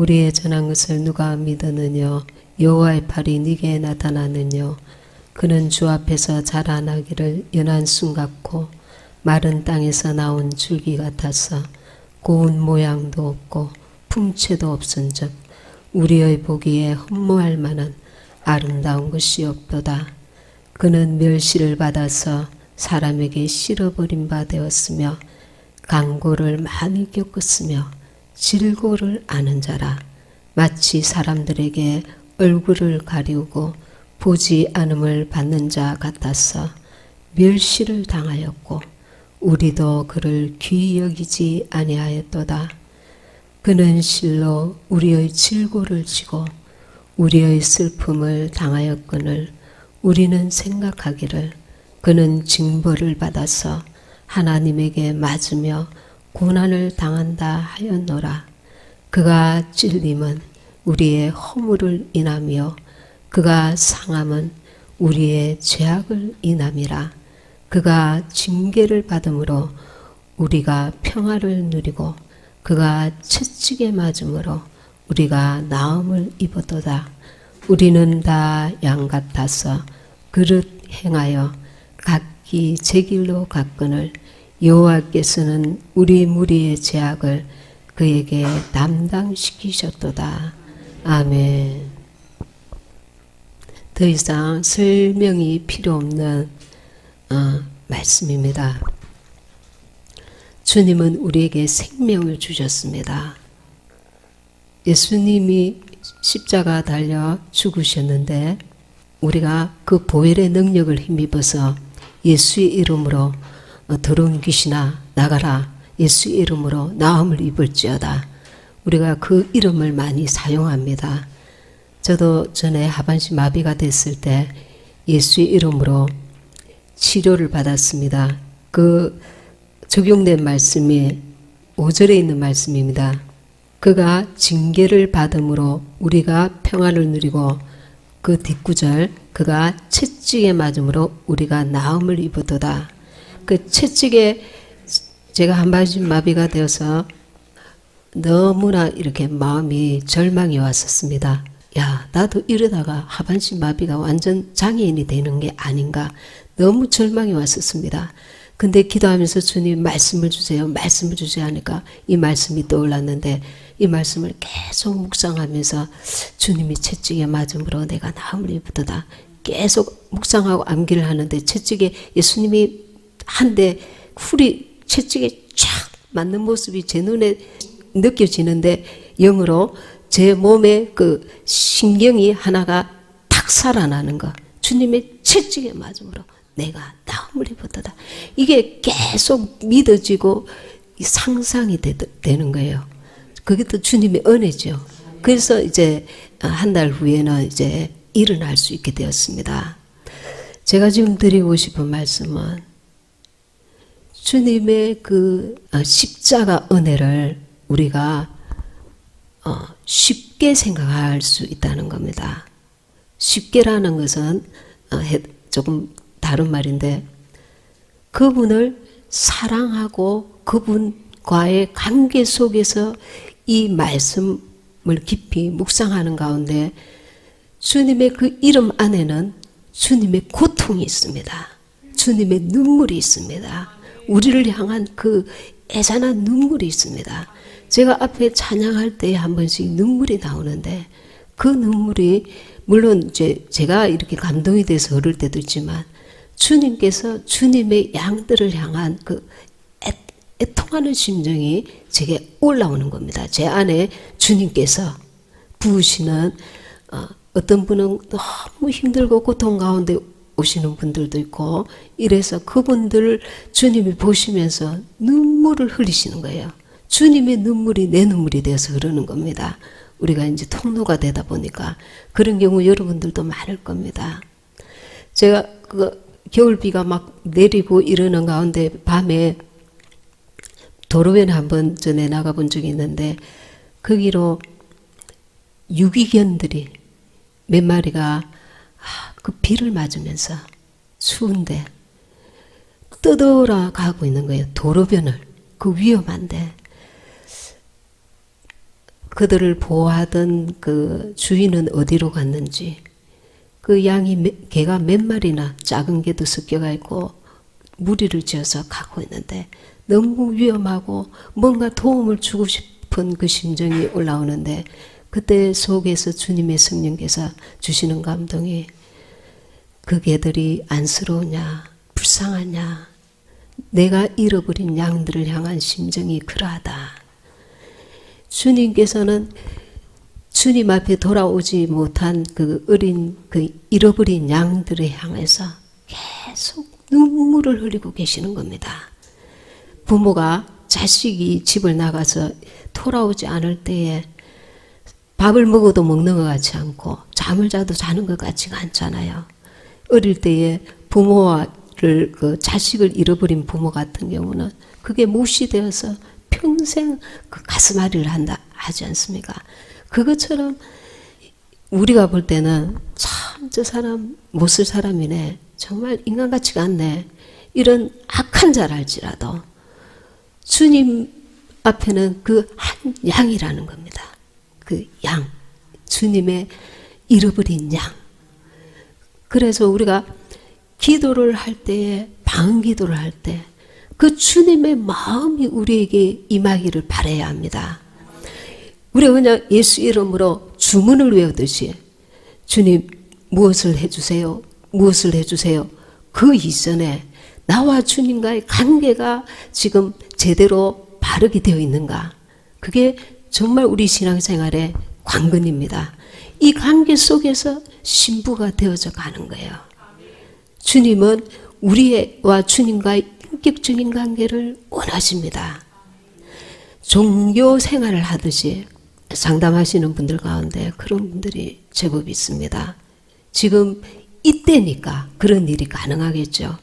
우리의 전한 것을 누가 믿었느냐? 여호와의 팔이 네게 나타나느냐? 그는 주 앞에서 자라나기를 연한 순 같고 마른 땅에서 나온 줄기 같아서 고운 모양도 없고 풍채도 없은즉 우리의 보기에 흠모할 만한 아름다운 것이 없도다. 그는 멸시를 받아서 사람에게 실어버린 바 되었으며 강고를 많이 겪었으며 질고를 아는 자라. 마치 사람들에게 얼굴을 가리우고 보지 않음을 받는 자 같아서 멸시를 당하였고 우리도 그를 귀히 여기지 아니하였도다. 그는 실로 우리의 질고를 지고 우리의 슬픔을 당하였거늘 우리는 생각하기를 그는 징벌을 받아서 하나님에게 맞으며 고난을 당한다 하였노라. 그가 찔림은 우리의 허물을 인하며 그가 상함은 우리의 죄악을 인함이라. 그가 징계를 받음으로 우리가 평화를 누리고 그가 채찍에 맞음으로 우리가 나음을 입었도다. 우리는 다 양 같아서 그릇 행하여 각기 제 길로 갔거늘 여호와께서는 우리 무리의 죄악을 그에게 담당시키셨도다. 아멘. 더 이상 설명이 필요 없는 말씀입니다. 주님은 우리에게 생명을 주셨습니다. 예수님이 십자가 달려 죽으셨는데 우리가 그 보혈의 능력을 힘입어서 예수의 이름으로 더러운 귀신아 나가라, 예수의 이름으로 나음을 입을지어다. 우리가 그 이름을 많이 사용합니다. 저도 전에 하반신 마비가 됐을 때 예수의 이름으로 치료를 받았습니다. 그 적용된 말씀이 5절에 있는 말씀입니다. 그가 징계를 받음으로 우리가 평안을 누리고 그 뒷구절 그가 채찍에 맞음으로 우리가 나음을 입었도다. 그 채찍에 제가 한반신 마비가 되어서 너무나 이렇게 마음이 절망이 왔었습니다. 야, 나도 이러다가 하반신 마비가 완전 장애인이 되는 게 아닌가 너무 절망이 왔었습니다. 근데 기도하면서 주님 말씀을 주세요. 말씀을 주세요 하니까 이 말씀이 떠올랐는데 이 말씀을 계속 묵상하면서 주님이 채찍에 맞음으로 내가 나음을 입었다. 계속 묵상하고 암기를 하는데 채찍에 예수님이 한 대 훌이 채찍에 쫙 맞는 모습이 제 눈에 느껴지는데 영으로 제 몸에 그 신경이 하나가 탁 살아나는 거. 주님의 채찍에 맞음으로 내가 나음을 입었다. 이게 계속 믿어지고 상상이 되는 거예요. 그게 또 주님의 은혜죠. 그래서 이제 한 달 후에는 이제 일어날 수 있게 되었습니다. 제가 지금 드리고 싶은 말씀은 주님의 그 십자가 은혜를 우리가 쉽게 생각할 수 있다는 겁니다. 쉽게라는 것은 조금 다른 말인데 그분을 사랑하고 그분과의 관계 속에서 이 말씀을 깊이 묵상하는 가운데 주님의 그 이름 안에는 주님의 고통이 있습니다. 주님의 눈물이 있습니다. 우리를 향한 그 애잔한 눈물이 있습니다. 제가 앞에 찬양할 때 한 번씩 눈물이 나오는데 그 눈물이 물론 이제 제가 이렇게 감동이 돼서 흐를 때도 있지만 주님께서 주님의 양들을 향한 그 애통하는 심정이 제게 올라오는 겁니다. 제 안에 주님께서 부으시는 어떤 분은 너무 힘들고 고통 가운데 오시는 분들도 있고 이래서 그분들을 주님이 보시면서 눈물을 흘리시는 거예요. 주님의 눈물이 내 눈물이 되어서 흐르는 겁니다. 우리가 이제 통로가 되다 보니까 그런 경우 여러분들도 많을 겁니다. 제가 그 겨울비가 막 내리고 이러는 가운데 밤에 도로변에 한번 전에 나가본 적이 있는데 거기로 유기견들이 몇 마리가 그 비를 맞으면서 추운데 떠돌아 가고 있는 거예요. 도로변을. 그 위험한데 그들을 보호하던 그 주인은 어디로 갔는지, 그 양이 개가 몇 마리나 작은 개도 섞여가 있고 무리를 지어서 가고 있는데 너무 위험하고 뭔가 도움을 주고 싶은 그 심정이 올라오는데, 그때 속에서 주님의 성령께서 주시는 감동이, 그 개들이 안쓰러우냐 불쌍하냐, 내가 잃어버린 양들을 향한 심정이 그러하다. 주님께서는 주님 앞에 돌아오지 못한 그 어린 그 잃어버린 양들을 향해서 계속 눈물을 흘리고 계시는 겁니다. 부모가 자식이 집을 나가서 돌아오지 않을 때에 밥을 먹어도 먹는 것 같지 않고 잠을 자도 자는 것 같지가 않잖아요. 어릴 때에 부모를 그 자식을 잃어버린 부모 같은 경우는 그게 무시되어서 평생 그 가슴앓이를 한다 하지 않습니까? 그것처럼 우리가 볼 때는 참 저 사람 못 쓸 사람이네, 정말 인간 같지가 않네, 이런 악한 자랄지라도 주님 앞에는 그 한 양이라는 겁니다. 그 양, 주님의 잃어버린 양. 그래서 우리가 기도를 할 때에, 방언기도를 할 때 그 주님의 마음이 우리에게 임하기를 바라야 합니다. 우리가 그냥 예수 이름으로 주문을 외우듯이 주님 무엇을 해주세요, 무엇을 해주세요, 그 이전에 나와 주님과의 관계가 지금 제대로 바르게 되어 있는가, 그게 정말 우리 신앙생활의 관건입니다. 이 관계 속에서 신부가 되어져 가는 거예요. 주님은 우리와 주님과의 인격적인 관계를 원하십니다. 종교 생활을 하듯이 상담하시는 분들 가운데 그런 분들이 제법 있습니다. 지금 이때니까 그런 일이 가능하겠죠.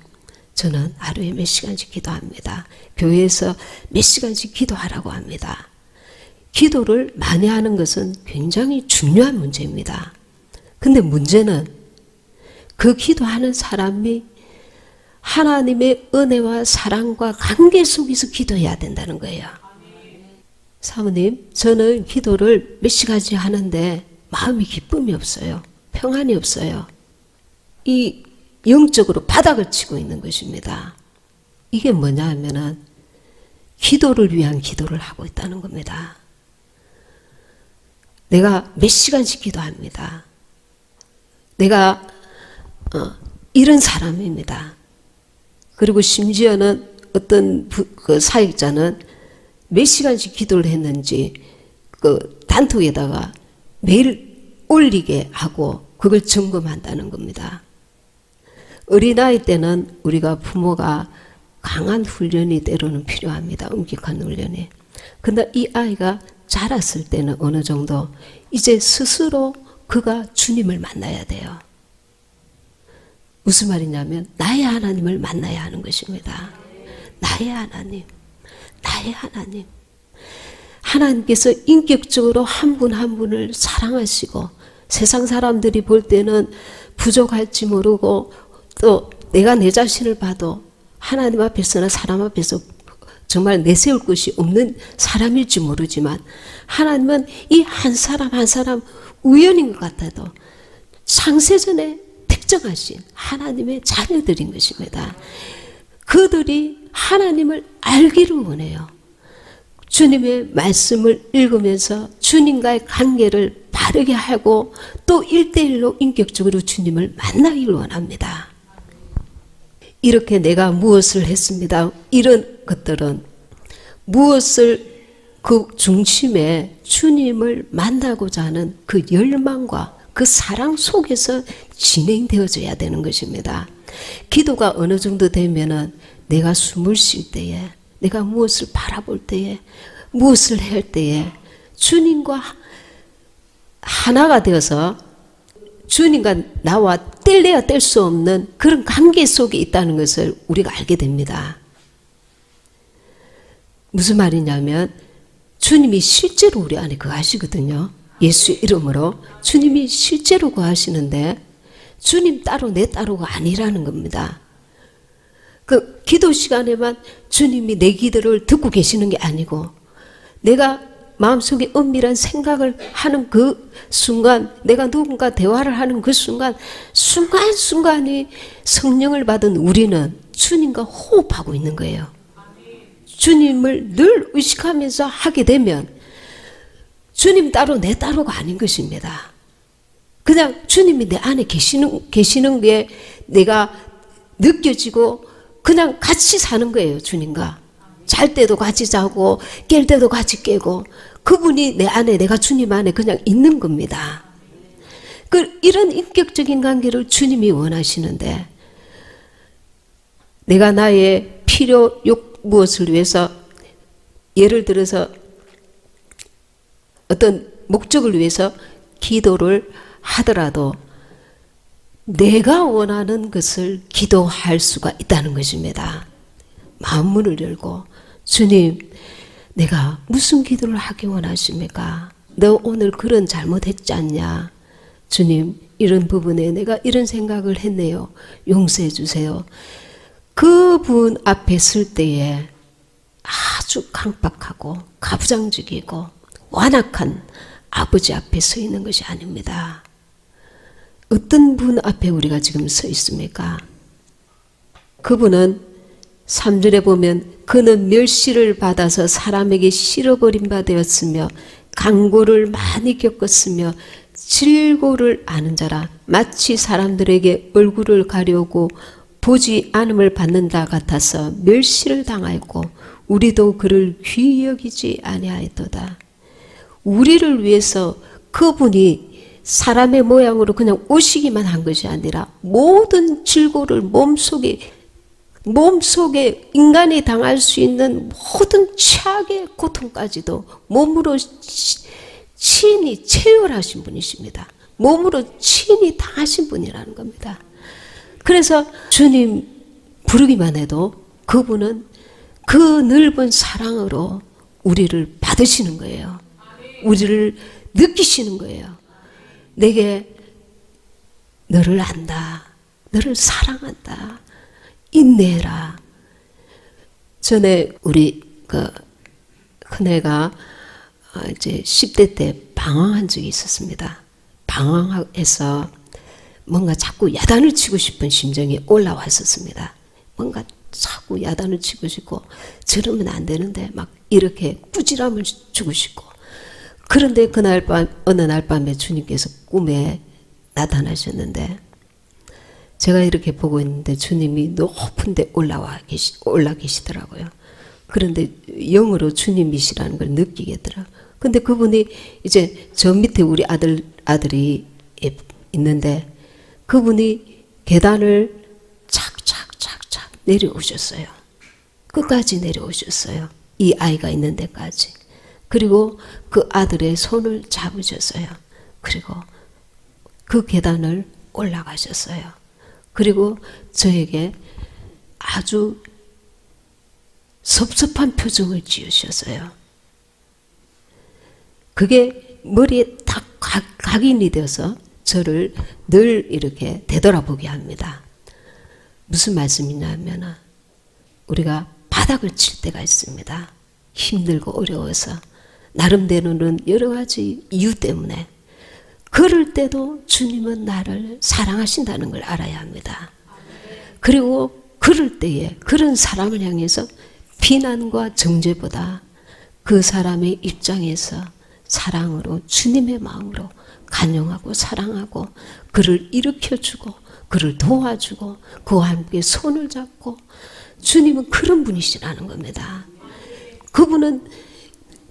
저는 하루에 몇 시간씩 기도합니다. 교회에서 몇 시간씩 기도하라고 합니다. 기도를 많이 하는 것은 굉장히 중요한 문제입니다. 근데 문제는 그 기도하는 사람이 하나님의 은혜와 사랑과 관계 속에서 기도해야 된다는 거예요. 사모님, 저는 기도를 몇 시간씩 하는데 마음이 기쁨이 없어요. 평안이 없어요. 이 영적으로 바닥을 치고 있는 것입니다. 이게 뭐냐 하면은 기도를 위한 기도를 하고 있다는 겁니다. 내가 몇 시간씩 기도합니다. 내가 이런 사람입니다. 그리고 심지어는 어떤 그 사역자는 몇 시간씩 기도를 했는지 그 단톡에다가 매일 올리게 하고 그걸 점검한다는 겁니다. 어린아이 때는 우리가 부모가 강한 훈련이 때로는 필요합니다. 엄격한 훈련이. 근데 이 아이가 자랐을 때는 어느 정도 이제 스스로 그가 주님을 만나야 돼요. 무슨 말이냐면 나의 하나님을 만나야 하는 것입니다. 나의 하나님, 나의 하나님. 하나님께서 인격적으로 한 분 한 분을 사랑하시고 세상 사람들이 볼 때는 부족할지 모르고 또 내가 내 자신을 봐도 하나님 앞에서나 사람 앞에서 정말 내세울 것이 없는 사람일지 모르지만 하나님은 이 한 사람 한 사람 우연인 것 같아도 창세전에 특정하신 하나님의 자녀들인 것입니다. 그들이 하나님을 알기를 원해요. 주님의 말씀을 읽으면서 주님과의 관계를 바르게 하고 또 1대1로 인격적으로 주님을 만나기를 원합니다. 이렇게 내가 무엇을 했습니다. 이런 것들은 무엇을 그 중심에 주님을 만나고자 하는 그 열망과 그 사랑 속에서 진행되어져야 되는 것입니다. 기도가 어느 정도 되면은 내가 숨을 쉴 때에, 내가 무엇을 바라볼 때에, 무엇을 할 때에 주님과 하나가 되어서 주님과 나와 뗄래야 뗄 수 없는 그런 관계 속에 있다는 것을 우리가 알게 됩니다. 무슨 말이냐면 주님이 실제로 우리 안에 거하시거든요. 예수 이름으로 주님이 실제로 거하시는데 주님 따로 내 따로가 아니라는 겁니다. 그 기도 시간에만 주님이 내 기도를 듣고 계시는 게 아니고 내가 마음속에 은밀한 생각을 하는 그 순간, 내가 누군가 대화를 하는 그 순간, 순간순간이 성령을 받은 우리는 주님과 호흡하고 있는 거예요. 주님을 늘 의식하면서 하게 되면 주님 따로 내 따로가 아닌 것입니다. 그냥 주님이 내 안에 계시는 게 내가 느껴지고 그냥 같이 사는 거예요. 주님과 잘 때도 같이 자고 깰 때도 같이 깨고 그분이 내 안에, 내가 주님 안에 그냥 있는 겁니다. 이런 인격적인 관계를 주님이 원하시는데, 내가 나의 필요 무엇을 위해서, 예를 들어서 어떤 목적을 위해서 기도를 하더라도 내가 원하는 것을 기도할 수가 있다는 것입니다. 마음문을 열고, 주님, 내가 무슨 기도를 하기 원하십니까? 너 오늘 그런 잘못했지 않냐? 주님, 이런 부분에 내가 이런 생각을 했네요. 용서해 주세요. 그분 앞에 설 때에 아주 강박하고 가부장적이고 완악한 아버지 앞에 서 있는 것이 아닙니다. 어떤 분 앞에 우리가 지금 서 있습니까? 그분은 3절에 보면 그는 멸시를 받아서 사람에게 실어버린 바 되었으며 강고를 많이 겪었으며 질고를 아는 자라. 마치 사람들에게 얼굴을 가려고 보지 않음을 받는다 같아서 멸시를 당하였고 우리도 그를 귀히 여기지 아니하였도다. 우리를 위해서 그분이 사람의 모양으로 그냥 오시기만 한 것이 아니라 모든 질고를 몸속에 인간이 당할 수 있는 모든 최악의 고통까지도 몸으로 친히 체열하신 분이십니다. 몸으로 친히 당하신 분이라는 겁니다. 그래서 주님 부르기만 해도 그분은 그 넓은 사랑으로 우리를 받으시는 거예요. 우리를 느끼시는 거예요. 내게 너를 안다. 너를 사랑한다. 인내해라. 전에 우리 큰애가 이제 10대 때 방황한 적이 있었습니다. 방황해서 뭔가 자꾸 야단을 치고 싶은 심정이 올라왔었습니다. 뭔가 자꾸 야단을 치고 싶고 저러면 안 되는데 막 이렇게 꾸지람을 주고 싶고, 그런데 그날 밤, 어느 날 밤에 주님께서 꿈에 나타나셨는데 제가 이렇게 보고 있는데 주님이 높은 데 올라 계시더라고요. 그런데 영으로 주님이시라는 걸 느끼겠더라고요. 근데 그분이 이제 저 밑에 우리 아들이 있는데 그분이 계단을 착착착착 내려오셨어요. 끝까지 내려오셨어요. 이 아이가 있는 데까지. 그리고 그 아들의 손을 잡으셨어요. 그리고 그 계단을 올라가셨어요. 그리고 저에게 아주 섭섭한 표정을 지으셨어요. 그게 머리에 딱 각인이 되어서 저를 늘 이렇게 되돌아보게 합니다. 무슨 말씀이냐면 우리가 바닥을 칠 때가 있습니다. 힘들고 어려워서 나름대로는 여러 가지 이유 때문에. 그럴 때도 주님은 나를 사랑하신다는 걸 알아야 합니다. 그리고 그럴 때에 그런 사람을 향해서 비난과 정죄보다 그 사람의 입장에서 사랑으로, 주님의 마음으로 간용하고 사랑하고 그를 일으켜주고 그를 도와주고 그와 함께 손을 잡고, 주님은 그런 분이시라는 겁니다. 그분은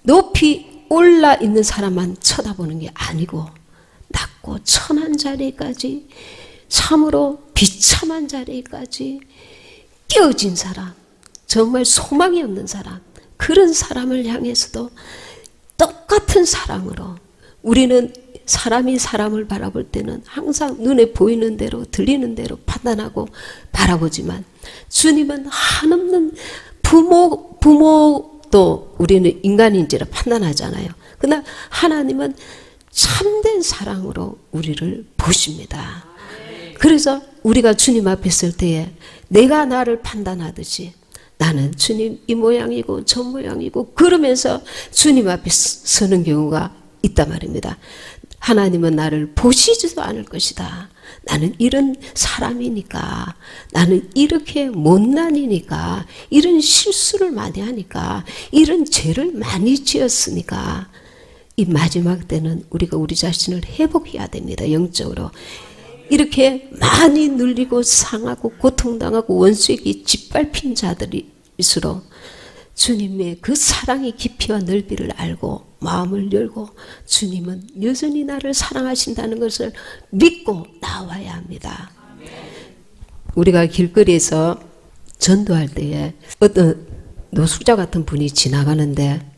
높이 올라 있는 사람만 쳐다보는 게 아니고 낮고 천한 자리까지, 참으로 비참한 자리까지 깨어진 사람, 정말 소망이 없는 사람, 그런 사람을 향해서도 똑같은 사랑으로, 우리는 사람이 사람을 바라볼 때는 항상 눈에 보이는 대로 들리는 대로 판단하고 바라보지만 주님은 한없는 부모도 우리는 인간인지라 판단하잖아요. 그러나 하나님은 참된 사랑으로 우리를 보십니다. 그래서 우리가 주님 앞에 설 때에 내가 나를 판단하듯이 나는 주님 이 모양이고 저 모양이고 그러면서 주님 앞에 서는 경우가 있단 말입니다. 하나님은 나를 보시지도 않을 것이다. 나는 이런 사람이니까, 나는 이렇게 못난이니까, 이런 실수를 많이 하니까, 이런 죄를 많이 지었으니까 이 마지막 때는 우리가 우리 자신을 회복해야 됩니다. 영적으로. 이렇게 많이 눌리고 상하고 고통당하고 원수에게 짓밟힌 자들일수록 주님의 그 사랑의 깊이와 넓이를 알고 마음을 열고 주님은 여전히 나를 사랑하신다는 것을 믿고 나와야 합니다. 우리가 길거리에서 전도할 때에 어떤 노숙자 같은 분이 지나가는데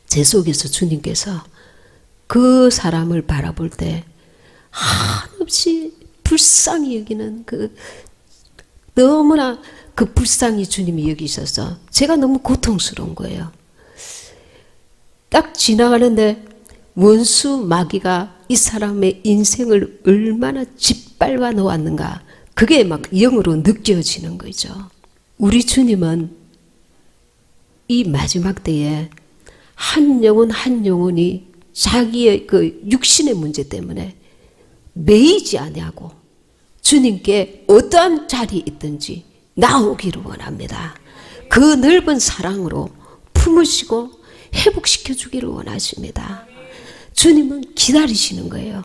제 속에서 주님께서 그 사람을 바라볼 때 한없이 불쌍히 여기는 그 너무나 그 불쌍히 주님이 여기셔서 제가 너무 고통스러운 거예요. 딱 지나가는데 원수 마귀가 이 사람의 인생을 얼마나 짓밟아 놓았는가, 그게 막 영으로 느껴지는 거죠. 우리 주님은 이 마지막 때에 한 영혼 한 영혼이 자기의 그 육신의 문제 때문에 매이지 아니하고 주님께 어떠한 자리에 있든지 나오기를 원합니다. 그 넓은 사랑으로 품으시고 회복시켜 주기를 원하십니다. 주님은 기다리시는 거예요.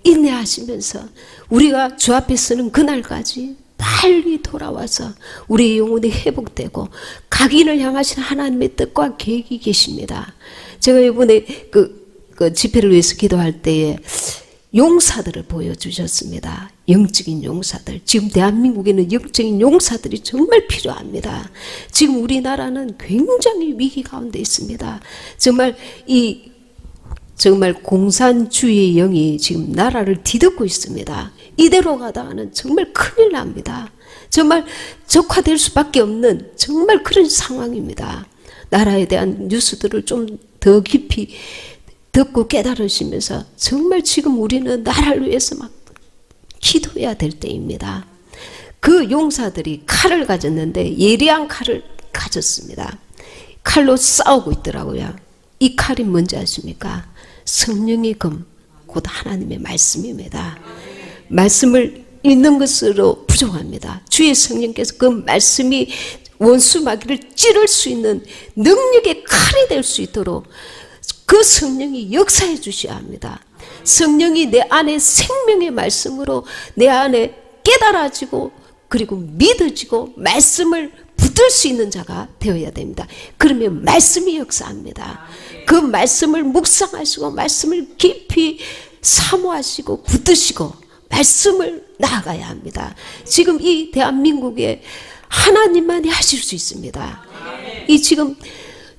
인내하시면서 우리가 주 앞에 서는 그날까지 빨리 돌아와서 우리의 영혼이 회복되고 각인을 향하신 하나님의 뜻과 계획이 계십니다. 제가 이번에 그 집회를 위해서 기도할 때에 용사들을 보여주셨습니다. 영적인 용사들. 지금 대한민국에는 영적인 용사들이 정말 필요합니다. 지금 우리나라는 굉장히 위기 가운데 있습니다. 정말 공산주의의 영이 지금 나라를 뒤덮고 있습니다. 이대로 가다가는 정말 큰일 납니다. 정말 적화될 수밖에 없는 정말 그런 상황입니다. 나라에 대한 뉴스들을 좀 더 깊이 듣고 깨달으시면서 정말 지금 우리는 나라를 위해서 막 기도해야 될 때입니다. 그 용사들이 칼을 가졌는데 예리한 칼을 가졌습니다. 칼로 싸우고 있더라고요. 이 칼이 뭔지 아십니까? 성령의 검, 곧 하나님의 말씀입니다. 말씀을 읽는 것으로 부족합니다. 주의 성령께서 그 말씀이 원수 마귀를 찌를 수 있는 능력의 칼이 될 수 있도록 그 성령이 역사해 주셔야 합니다. 성령이 내 안에 생명의 말씀으로 내 안에 깨달아지고 그리고 믿어지고 말씀을 붙들 수 있는 자가 되어야 됩니다. 그러면 말씀이 역사합니다. 그 말씀을 묵상하시고 말씀을 깊이 사모하시고 붙드시고 말씀을 나아가야 합니다. 지금 이 대한민국에 하나님만이 하실 수 있습니다. 이 지금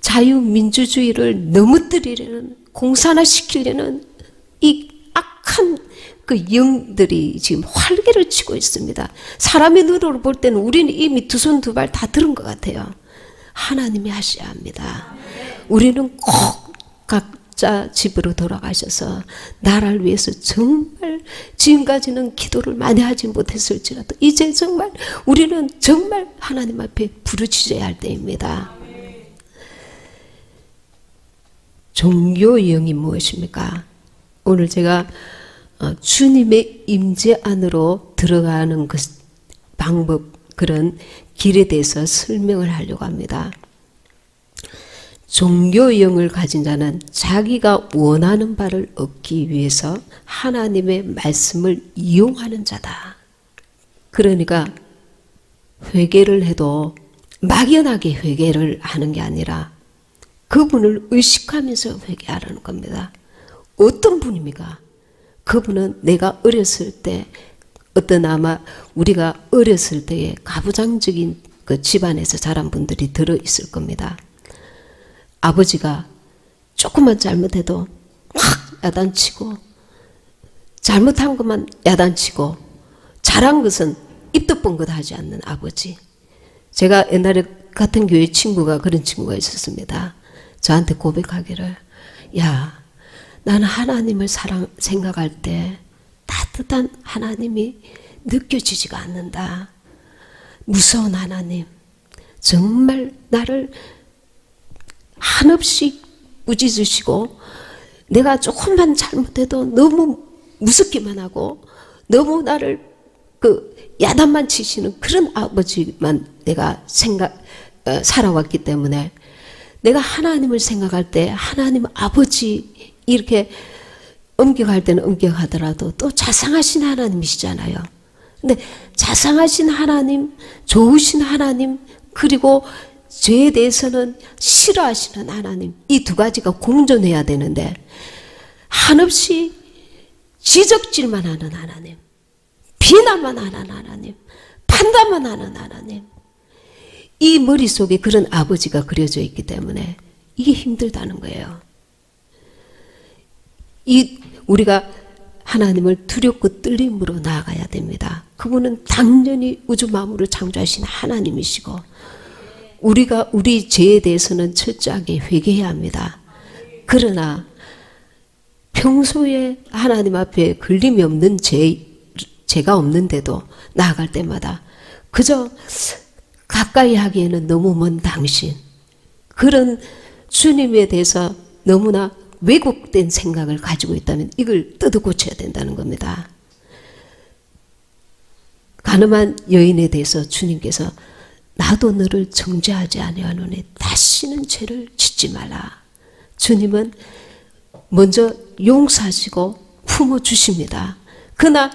자유민주주의를 넘어뜨리려는, 공산화시키려는 이 악한 그 영들이 지금 활개를 치고 있습니다. 사람의 눈으로 볼 때는 우리는 이미 두 손 두 발 다 들은 것 같아요. 하나님이 하셔야 합니다. 우리는 꼭 각자 집으로 돌아가셔서 나라를 위해서 정말 지금까지는 기도를 많이 하지 못했을지라도 이제 정말 우리는 정말 하나님 앞에 부르짖어야 할 때입니다. 종교의 영이 무엇입니까? 오늘 제가 주님의 임재 안으로 들어가는 그 방법, 그런 길에 대해서 설명을 하려고 합니다. 종교의 영을 가진 자는 자기가 원하는 바를 얻기 위해서 하나님의 말씀을 이용하는 자다. 그러니까 회개를 해도 막연하게 회개를 하는 게 아니라 그분을 의식하면서 회개하라는 겁니다. 어떤 분입니까? 그분은 내가 어렸을 때 어떤 아마 우리가 어렸을 때에 가부장적인 그 집안에서 자란 분들이 들어있을 겁니다. 아버지가 조금만 잘못해도 막 야단치고 잘못한 것만 야단치고 잘한 것은 입도 뻥긋 하지 않는 아버지. 제가 옛날에 같은 교회 친구가 그런 친구가 있었습니다. 저한테 고백하기를, 야, 나는 하나님을 생각할 때 따뜻한 하나님이 느껴지지가 않는다. 무서운 하나님, 정말 나를 한없이 꾸짖으시고 내가 조금만 잘못해도 너무 무섭기만 하고 너무 나를 야단만 치시는 그런 아버지만 내가 살아왔기 때문에 내가 하나님을 생각할 때 하나님 아버지 이렇게 엄격할 때는 엄격하더라도 또 자상하신 하나님이시잖아요. 근데 자상하신 하나님, 좋으신 하나님, 그리고 죄에 대해서는 싫어하시는 하나님, 이 두 가지가 공존해야 되는데 한없이 지적질만 하는 하나님, 비난만 하는 하나님, 판단만 하는 하나님, 이 머릿속에 그런 아버지가 그려져 있기 때문에 이게 힘들다는 거예요. 우리가 하나님을 두렵고 떨림으로 나아가야 됩니다. 그분은 당연히 우주 만물을 창조하신 하나님이시고 우리가 우리 죄에 대해서는 철저하게 회개해야 합니다. 그러나 평소에 하나님 앞에 걸림이 없는 죄가 없는데도 나아갈 때마다 그저 가까이 하기에는 너무 먼 당신, 그런 주님에 대해서 너무나 왜곡된 생각을 가지고 있다면 이걸 뜯어 고쳐야 된다는 겁니다. 가늠한 여인에 대해서 주님께서 나도 너를 정죄하지 아니하노니 다시는 죄를 짓지 말라. 주님은 먼저 용서하시고 품어주십니다. 그러나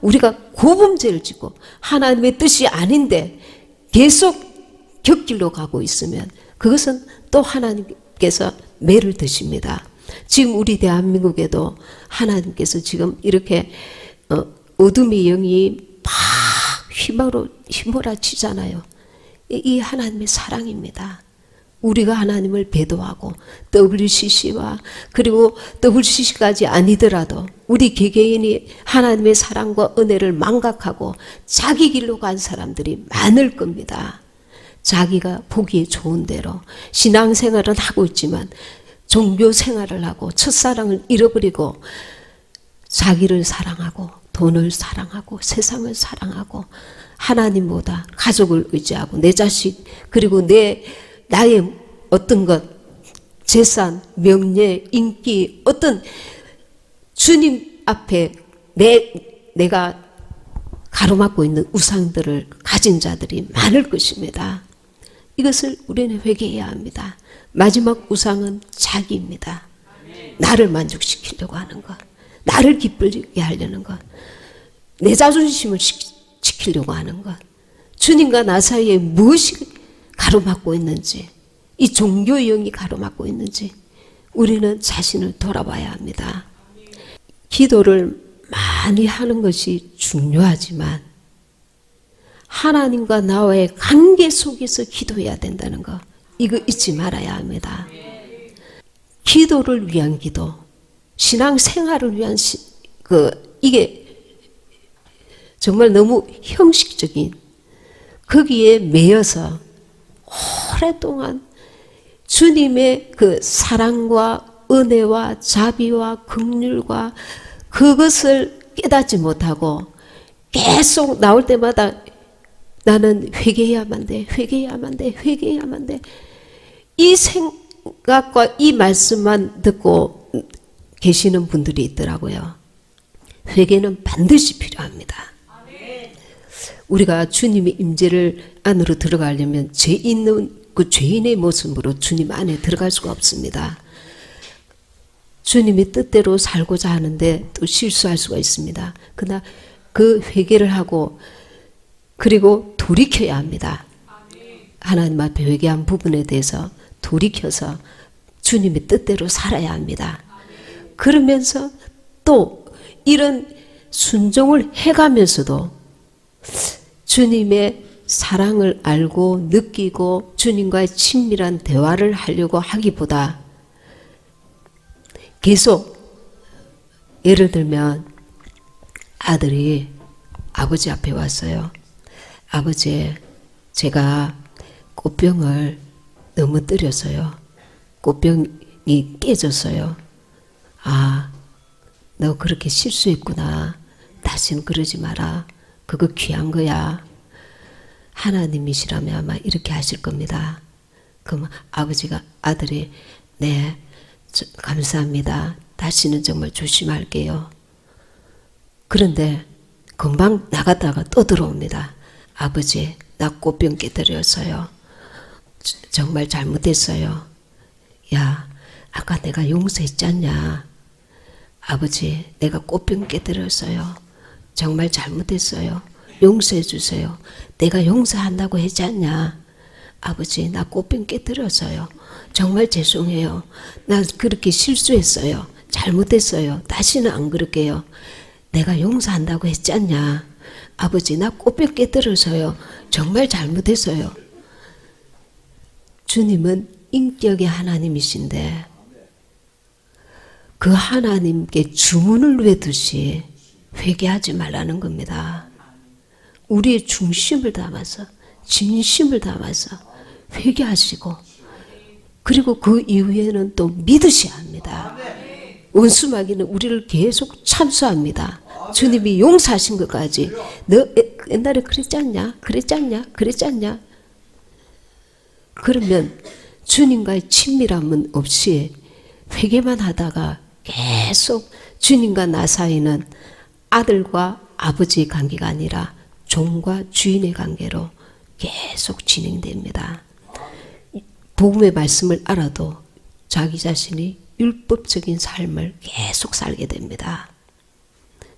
우리가 고범죄를 짓고 하나님의 뜻이 아닌데 계속 곁길로 가고 있으면 그것은 또 하나님께서 매를 드십니다. 지금 우리 대한민국에도 하나님께서 지금 이렇게 어둠의 영이 막 휘몰아치잖아요. 이 하나님의 사랑입니다. 우리가 하나님을 배도하고 WCC와 그리고 WCC까지 아니더라도 우리 개개인이 하나님의 사랑과 은혜를 망각하고 자기 길로 간 사람들이 많을 겁니다. 자기가 보기에 좋은 대로 신앙생활은 하고 있지만 종교생활을 하고 첫사랑을 잃어버리고 자기를 사랑하고 돈을 사랑하고 세상을 사랑하고 하나님보다 가족을 의지하고 내 자식 그리고 나의 어떤 것, 재산, 명예, 인기, 어떤 주님 앞에 내가 가로막고 있는 우상들을 가진 자들이 많을 것입니다. 이것을 우리는 회개해야 합니다. 마지막 우상은 자기입니다. 나를 만족시키려고 하는 것, 나를 기쁘게 하려는 것, 내 자존심을 지키려고 하는 것, 주님과 나 사이에 무엇이 가로막고 있는지, 이 종교의 영이 가로막고 있는지 우리는 자신을 돌아봐야 합니다. 기도를 많이 하는 것이 중요하지만 하나님과 나와의 관계 속에서 기도해야 된다는 거, 이거 잊지 말아야 합니다. 기도를 위한 기도, 신앙생활을 위한 이게 정말 너무 형식적인, 거기에 매여서 오랫동안 주님의 그 사랑과 은혜와 자비와 긍휼과 그것을 깨닫지 못하고 계속 나올 때마다 나는 회개해야만 돼, 회개해야만 돼, 회개해야만 돼. 이 생각과 이 말씀만 듣고 계시는 분들이 있더라고요. 회개는 반드시 필요합니다. 우리가 주님의 임재를 안으로 들어가려면 죄 있는 그 죄인의 모습으로 주님 안에 들어갈 수가 없습니다. 주님의 뜻대로 살고자 하는데 또 실수할 수가 있습니다. 그러나 그 회개를 하고 그리고 돌이켜야 합니다. 하나님 앞에 회개한 부분에 대해서 돌이켜서 주님의 뜻대로 살아야 합니다. 그러면서 또 이런 순종을 해가면서도 주님의 사랑을 알고 느끼고 주님과의 친밀한 대화를 하려고 하기보다 계속, 예를 들면 아들이 아버지 앞에 왔어요. 아버지, 제가 꽃병을 너무 때렸어요. 꽃병이 깨졌어요. 아, 너 그렇게 실수했구나. 다시는 그러지 마라. 그거 귀한 거야. 하나님이시라면 아마 이렇게 하실 겁니다. 그럼 아버지가 아들이 네 감사합니다. 다시는 정말 조심할게요. 그런데 금방 나갔다가 또 들어옵니다. 아버지 나 꽃병 깨뜨렸어요. 정말 잘못했어요. 야 아까 내가 용서했지 않냐. 아버지 내가 꽃병 깨뜨렸어요. 정말 잘못했어요. 용서해 주세요. 내가 용서한다고 했지 않냐. 아버지 나 꽃병 깨뜨렸어요. 정말 죄송해요. 나 그렇게 실수했어요. 잘못했어요. 다시는 안 그럴게요. 내가 용서한다고 했지 않냐. 아버지 나 꽃병 깨뜨려서요. 정말 잘못했어요. 주님은 인격의 하나님이신데 그 하나님께 주문을 외듯이 회개하지 말라는 겁니다. 우리의 중심을 담아서 진심을 담아서 회개하시고 그리고 그 이후에는 또 믿으셔야 합니다. 원수마귀는 우리를 계속 참수합니다. 주님이 용서하신 것까지 너 옛날에 그랬지 않냐? 그랬지 않냐? 그랬지 않냐? 그러면 주님과의 친밀함은 없이 회개만 하다가 계속 주님과 나 사이는 아들과 아버지의 관계가 아니라 종과 주인의 관계로 계속 진행됩니다. 복음의 말씀을 알아도 자기 자신이 율법적인 삶을 계속 살게 됩니다.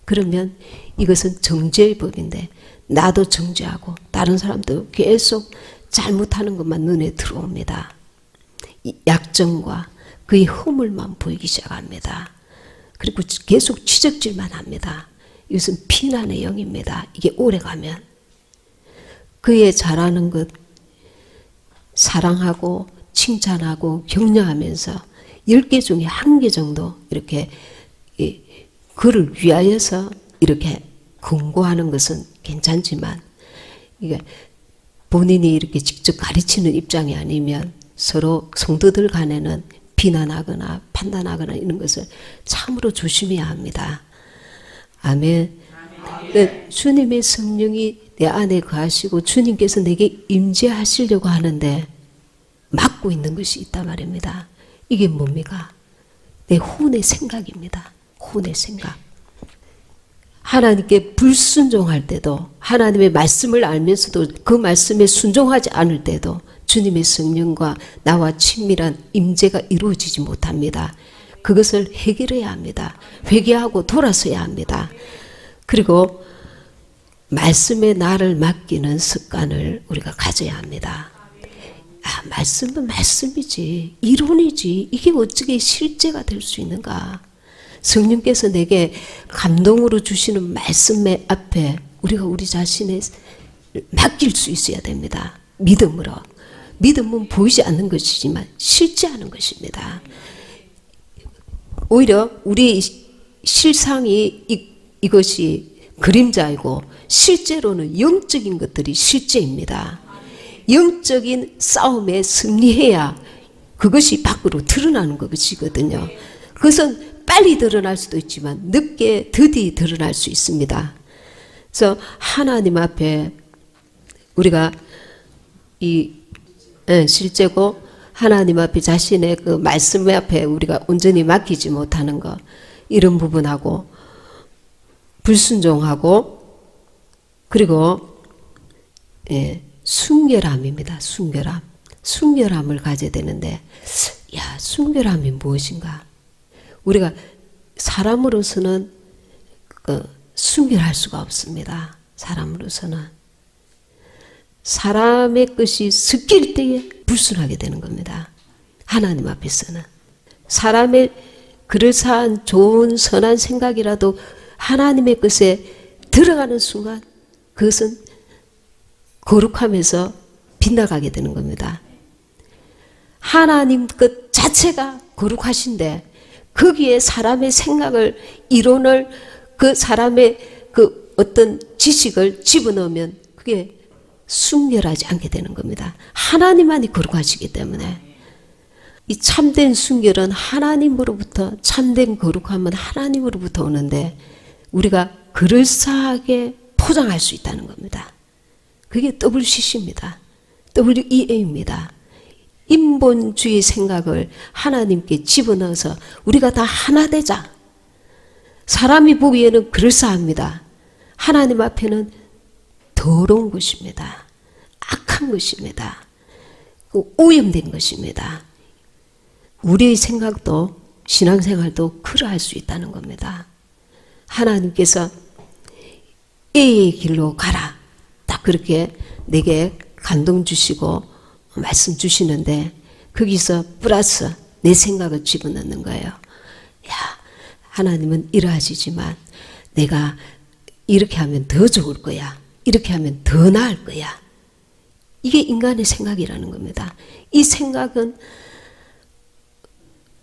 그러면 이것은 정죄의 법인데 나도 정죄하고 다른 사람도 계속 잘못하는 것만 눈에 들어옵니다. 약점과 그의 허물만 보이기 시작합니다. 그리고 계속 지적질만 합니다. 이것은 비난의 영입니다. 이게 오래가면 그의 잘하는 것 사랑하고 칭찬하고 격려하면서 10개 중에 1개 정도 이렇게 그를 위하여서 이렇게 권고하는 것은 괜찮지만 이게 본인이 이렇게 직접 가르치는 입장이 아니면 서로 성도들 간에는 비난하거나 판단하거나 이런 것을 참으로 조심해야 합니다. 아멘. 네, 주님의 성령이 내 안에 거하시고 주님께서 내게 임재하시려고 하는데 막고 있는 것이 있단 말입니다. 이게 뭡니까? 내 혼의 생각입니다. 혼의 생각. 하나님께 불순종할 때도 하나님의 말씀을 알면서도 그 말씀에 순종하지 않을 때도 주님의 성령과 나와 친밀한 임재가 이루어지지 못합니다. 그것을 해결해야 합니다. 회개하고 돌아서야 합니다. 그리고 말씀에 나를 맡기는 습관을 우리가 가져야 합니다. 말씀은 말씀이지 이론이지 이게 어떻게 실제가 될 수 있는가. 성령께서 내게 감동으로 주시는 말씀의 앞에 우리가 우리 자신을 맡길 수 있어야 됩니다. 믿음으로. 믿음은 보이지 않는 것이지만 실제하는 것입니다. 오히려 우리 실상이 이것이 그림자이고 실제로는 영적인 것들이 실제입니다. 영적인 싸움에 승리해야 그것이 밖으로 드러나는 것이거든요. 그것은 빨리 드러날 수도 있지만 늦게 더디 드러날 수 있습니다. 그래서 하나님 앞에 우리가 실제고 하나님 앞에 자신의 그 말씀 앞에 우리가 온전히 맡기지 못하는 것 이런 부분하고 불순종하고 그리고 순결함입니다. 순결함을 가져야 되는데 순결함이 무엇인가? 우리가 사람으로서는 순결할 수가 없습니다. 사람으로서는 사람의 것이 섞일 때에 불순하게 되는 겁니다. 하나님 앞에서는 사람의 그럴싸한 좋은 선한 생각이라도 하나님의 것에 들어가는 순간 그것은 거룩하면서 빗나가게 되는 겁니다. 하나님 것 자체가 거룩하신데 거기에 사람의 생각을 이론을 그 사람의 그 어떤 지식을 집어넣으면 그게 순결하지 않게 되는 겁니다. 하나님만이 거룩하시기 때문에 이 참된 순결은 하나님으로부터 참된 거룩함은 하나님으로부터 오는데 우리가 그럴싸하게 포장할 수 있다는 겁니다. 그게 WCC입니다. WEA입니다. 인본주의 생각을 하나님께 집어넣어서 우리가 다 하나 되자. 사람이 보기에는 그럴싸합니다. 하나님 앞에는 더러운 것입니다. 악한 것입니다. 오염된 것입니다. 우리의 생각도 신앙생활도 그러할 수 있다는 겁니다. 하나님께서 A의 길로 가라. 딱 그렇게 내게 감동 주시고 말씀 주시는데 거기서 플러스 내 생각을 집어넣는 거예요. 야, 하나님은 이러하시지만 내가 이렇게 하면 더 좋을 거야. 이렇게 하면 더 나을 거야. 이게 인간의 생각이라는 겁니다. 이 생각은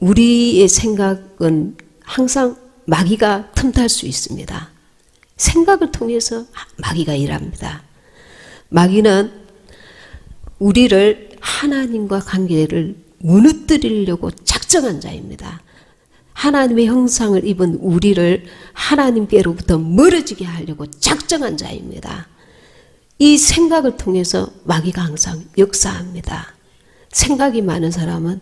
우리의 생각은 항상 마귀가 틈탈 수 있습니다. 생각을 통해서 마귀가 일합니다. 마귀는 우리를 하나님과 관계를 무너뜨리려고 작정한 자입니다. 하나님의 형상을 입은 우리를 하나님께로부터 멀어지게 하려고 작정한 자입니다. 이 생각을 통해서 마귀가 항상 역사합니다. 생각이 많은 사람은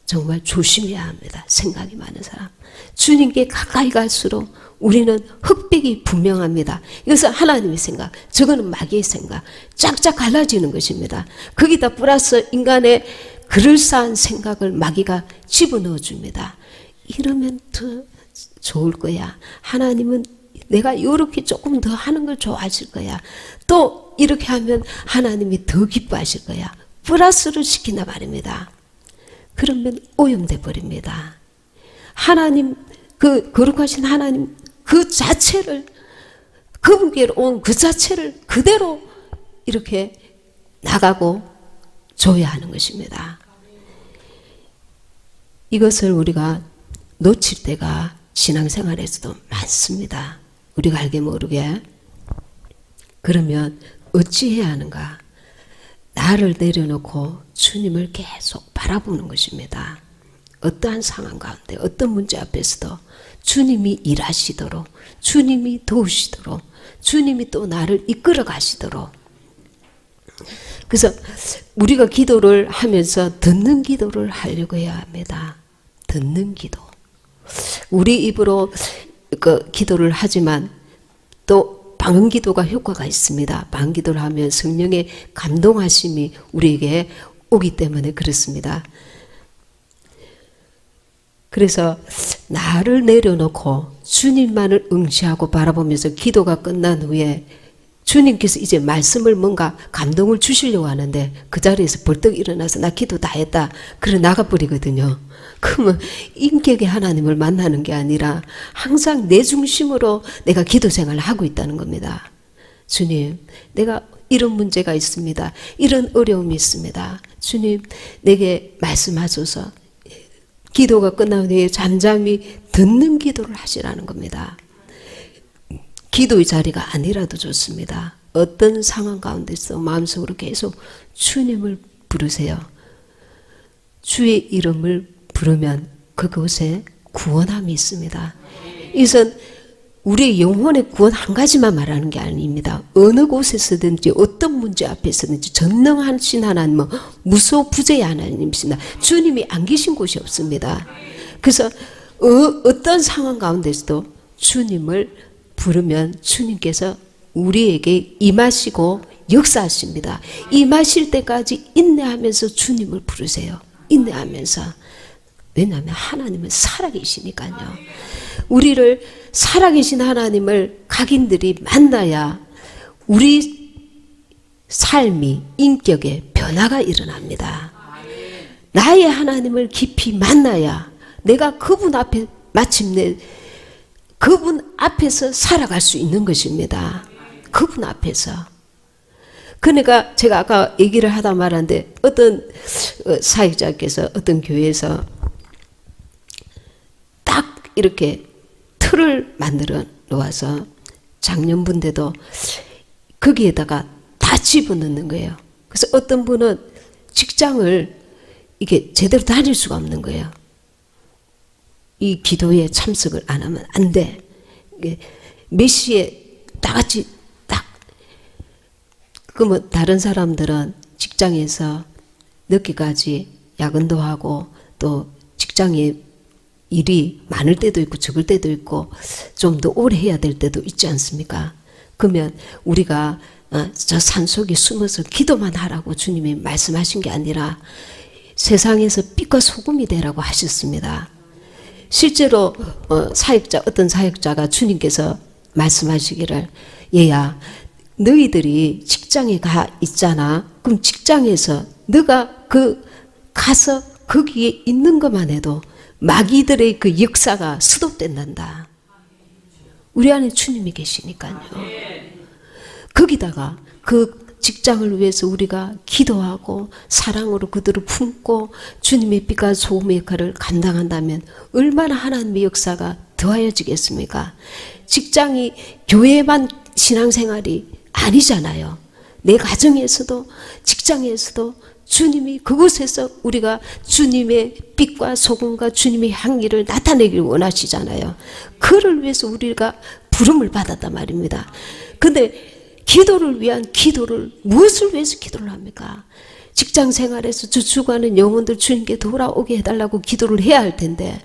정말 조심해야 합니다. 생각이 많은 사람. 주님께 가까이 갈수록 우리는 흑백이 분명합니다. 이것은 하나님의 생각, 저거는 마귀의 생각. 쫙쫙 갈라지는 것입니다. 거기다 플러스 인간의 그럴싸한 생각을 마귀가 집어넣어 줍니다. 이러면 더 좋을 거야. 하나님은 내가 이렇게 조금 더 하는 걸 좋아하실 거야. 또 이렇게 하면 하나님이 더 기뻐하실 거야. 플러스를 시킨다 말입니다. 그러면 오염돼 버립니다. 하나님, 그 거룩하신 하나님 그 자체를, 그분께로 온 그 자체를 그대로 이렇게 나가고 줘야 하는 것입니다. 이것을 우리가 놓칠 때가 신앙생활에서도 많습니다. 우리가 알게 모르게. 그러면 어찌해야 하는가? 나를 내려놓고 주님을 계속 바라보는 것입니다. 어떠한 상황 가운데 어떤 문제 앞에서도 주님이 일하시도록, 주님이 도우시도록, 주님이 또 나를 이끌어 가시도록. 그래서 우리가 기도를 하면서 듣는 기도를 하려고 해야 합니다. 듣는 기도. 우리 입으로 그 기도를 하지만 또 방언기도가 효과가 있습니다. 방언기도를 하면 성령의 감동하심이 우리에게 오기 때문에 그렇습니다. 그래서 나를 내려놓고 주님만을 응시하고 바라보면서 기도가 끝난 후에 주님께서 이제 말씀을 뭔가 감동을 주시려고 하는데 그 자리에서 벌떡 일어나서 나 기도 다 했다. 그래 나가버리거든요. 그러면 인격의 하나님을 만나는 게 아니라 항상 내 중심으로 내가 기도 생활을 하고 있다는 겁니다. 주님, 내가 이런 문제가 있습니다. 이런 어려움이 있습니다. 주님, 내게 말씀하소서. 기도가 끝난 후에 잠잠히 듣는 기도를 하시라는 겁니다. 기도의 자리가 아니라도 좋습니다. 어떤 상황 가운데서 마음속으로 계속 주님을 부르세요. 주의 이름을 부르면 그곳에 구원함이 있습니다. 이것은 우리의 영혼의 구원 한 가지만 말하는 게 아닙니다. 어느 곳에서든지 어떤 문제 앞에서든지 전능하신 하나님은 무소부재의 하나님이십니다. 주님이 안 계신 곳이 없습니다. 그래서 어떤 상황 가운데서도 주님을 부르면 주님께서 우리에게 임하시고 역사하십니다. 임하실 때까지 인내하면서 주님을 부르세요. 인내하면서. 왜냐하면 하나님은 살아계시니까요. 우리를 살아계신 하나님을 각인들이 만나야 우리 삶이 인격에 변화가 일어납니다. 나의 하나님을 깊이 만나야 내가 그분 앞에 마침내 그분 앞에서 살아갈 수 있는 것입니다. 그분 앞에서. 그러니까 제가 아까 얘기를 하다 말았는데 어떤 사역자께서 어떤 교회에서 딱 이렇게 틀을 만들어 놓아서 작년분대도 거기에다가 다 집어넣는 거예요. 그래서 어떤 분은 직장을 이게 제대로 다닐 수가 없는 거예요. 이 기도에 참석을 안 하면 안 돼. 몇 시에 다 같이 딱 그러면 다른 사람들은 직장에서 늦게까지 야근도 하고 또 직장에 일이 많을 때도 있고 적을 때도 있고 좀 더 오래 해야 될 때도 있지 않습니까? 그러면 우리가 저 산속에 숨어서 기도만 하라고 주님이 말씀하신 게 아니라 세상에서 빛과 소금이 되라고 하셨습니다. 실제로 어떤 사역자가 주님께서 말씀하시기를, 얘야 너희들이 직장에 가 있잖아. 그럼 직장에서 너가 가서 거기에 있는 것만 해도 마귀들의 그 역사가 스톱된단다. 우리 안에 주님이 계시니까요. 거기다가 그 직장을 위해서 우리가 기도하고 사랑으로 그들을 품고 주님의 빛과 소금의 역할을 감당한다면 얼마나 하나님의 역사가 더하여지겠습니까? 직장이 교회만 신앙생활이 아니잖아요. 내 가정에서도 직장에서도 주님이 그곳에서 우리가 주님의 빛과 소금과 주님의 향기를 나타내기를 원하시잖아요. 그를 위해서 우리가 부름을 받았단 말입니다. 근데 기도를 위한 기도를 무엇을 위해서 기도를 합니까? 직장 생활에서 저축하는 영혼들 주님께 돌아오게 해달라고 기도를 해야 할 텐데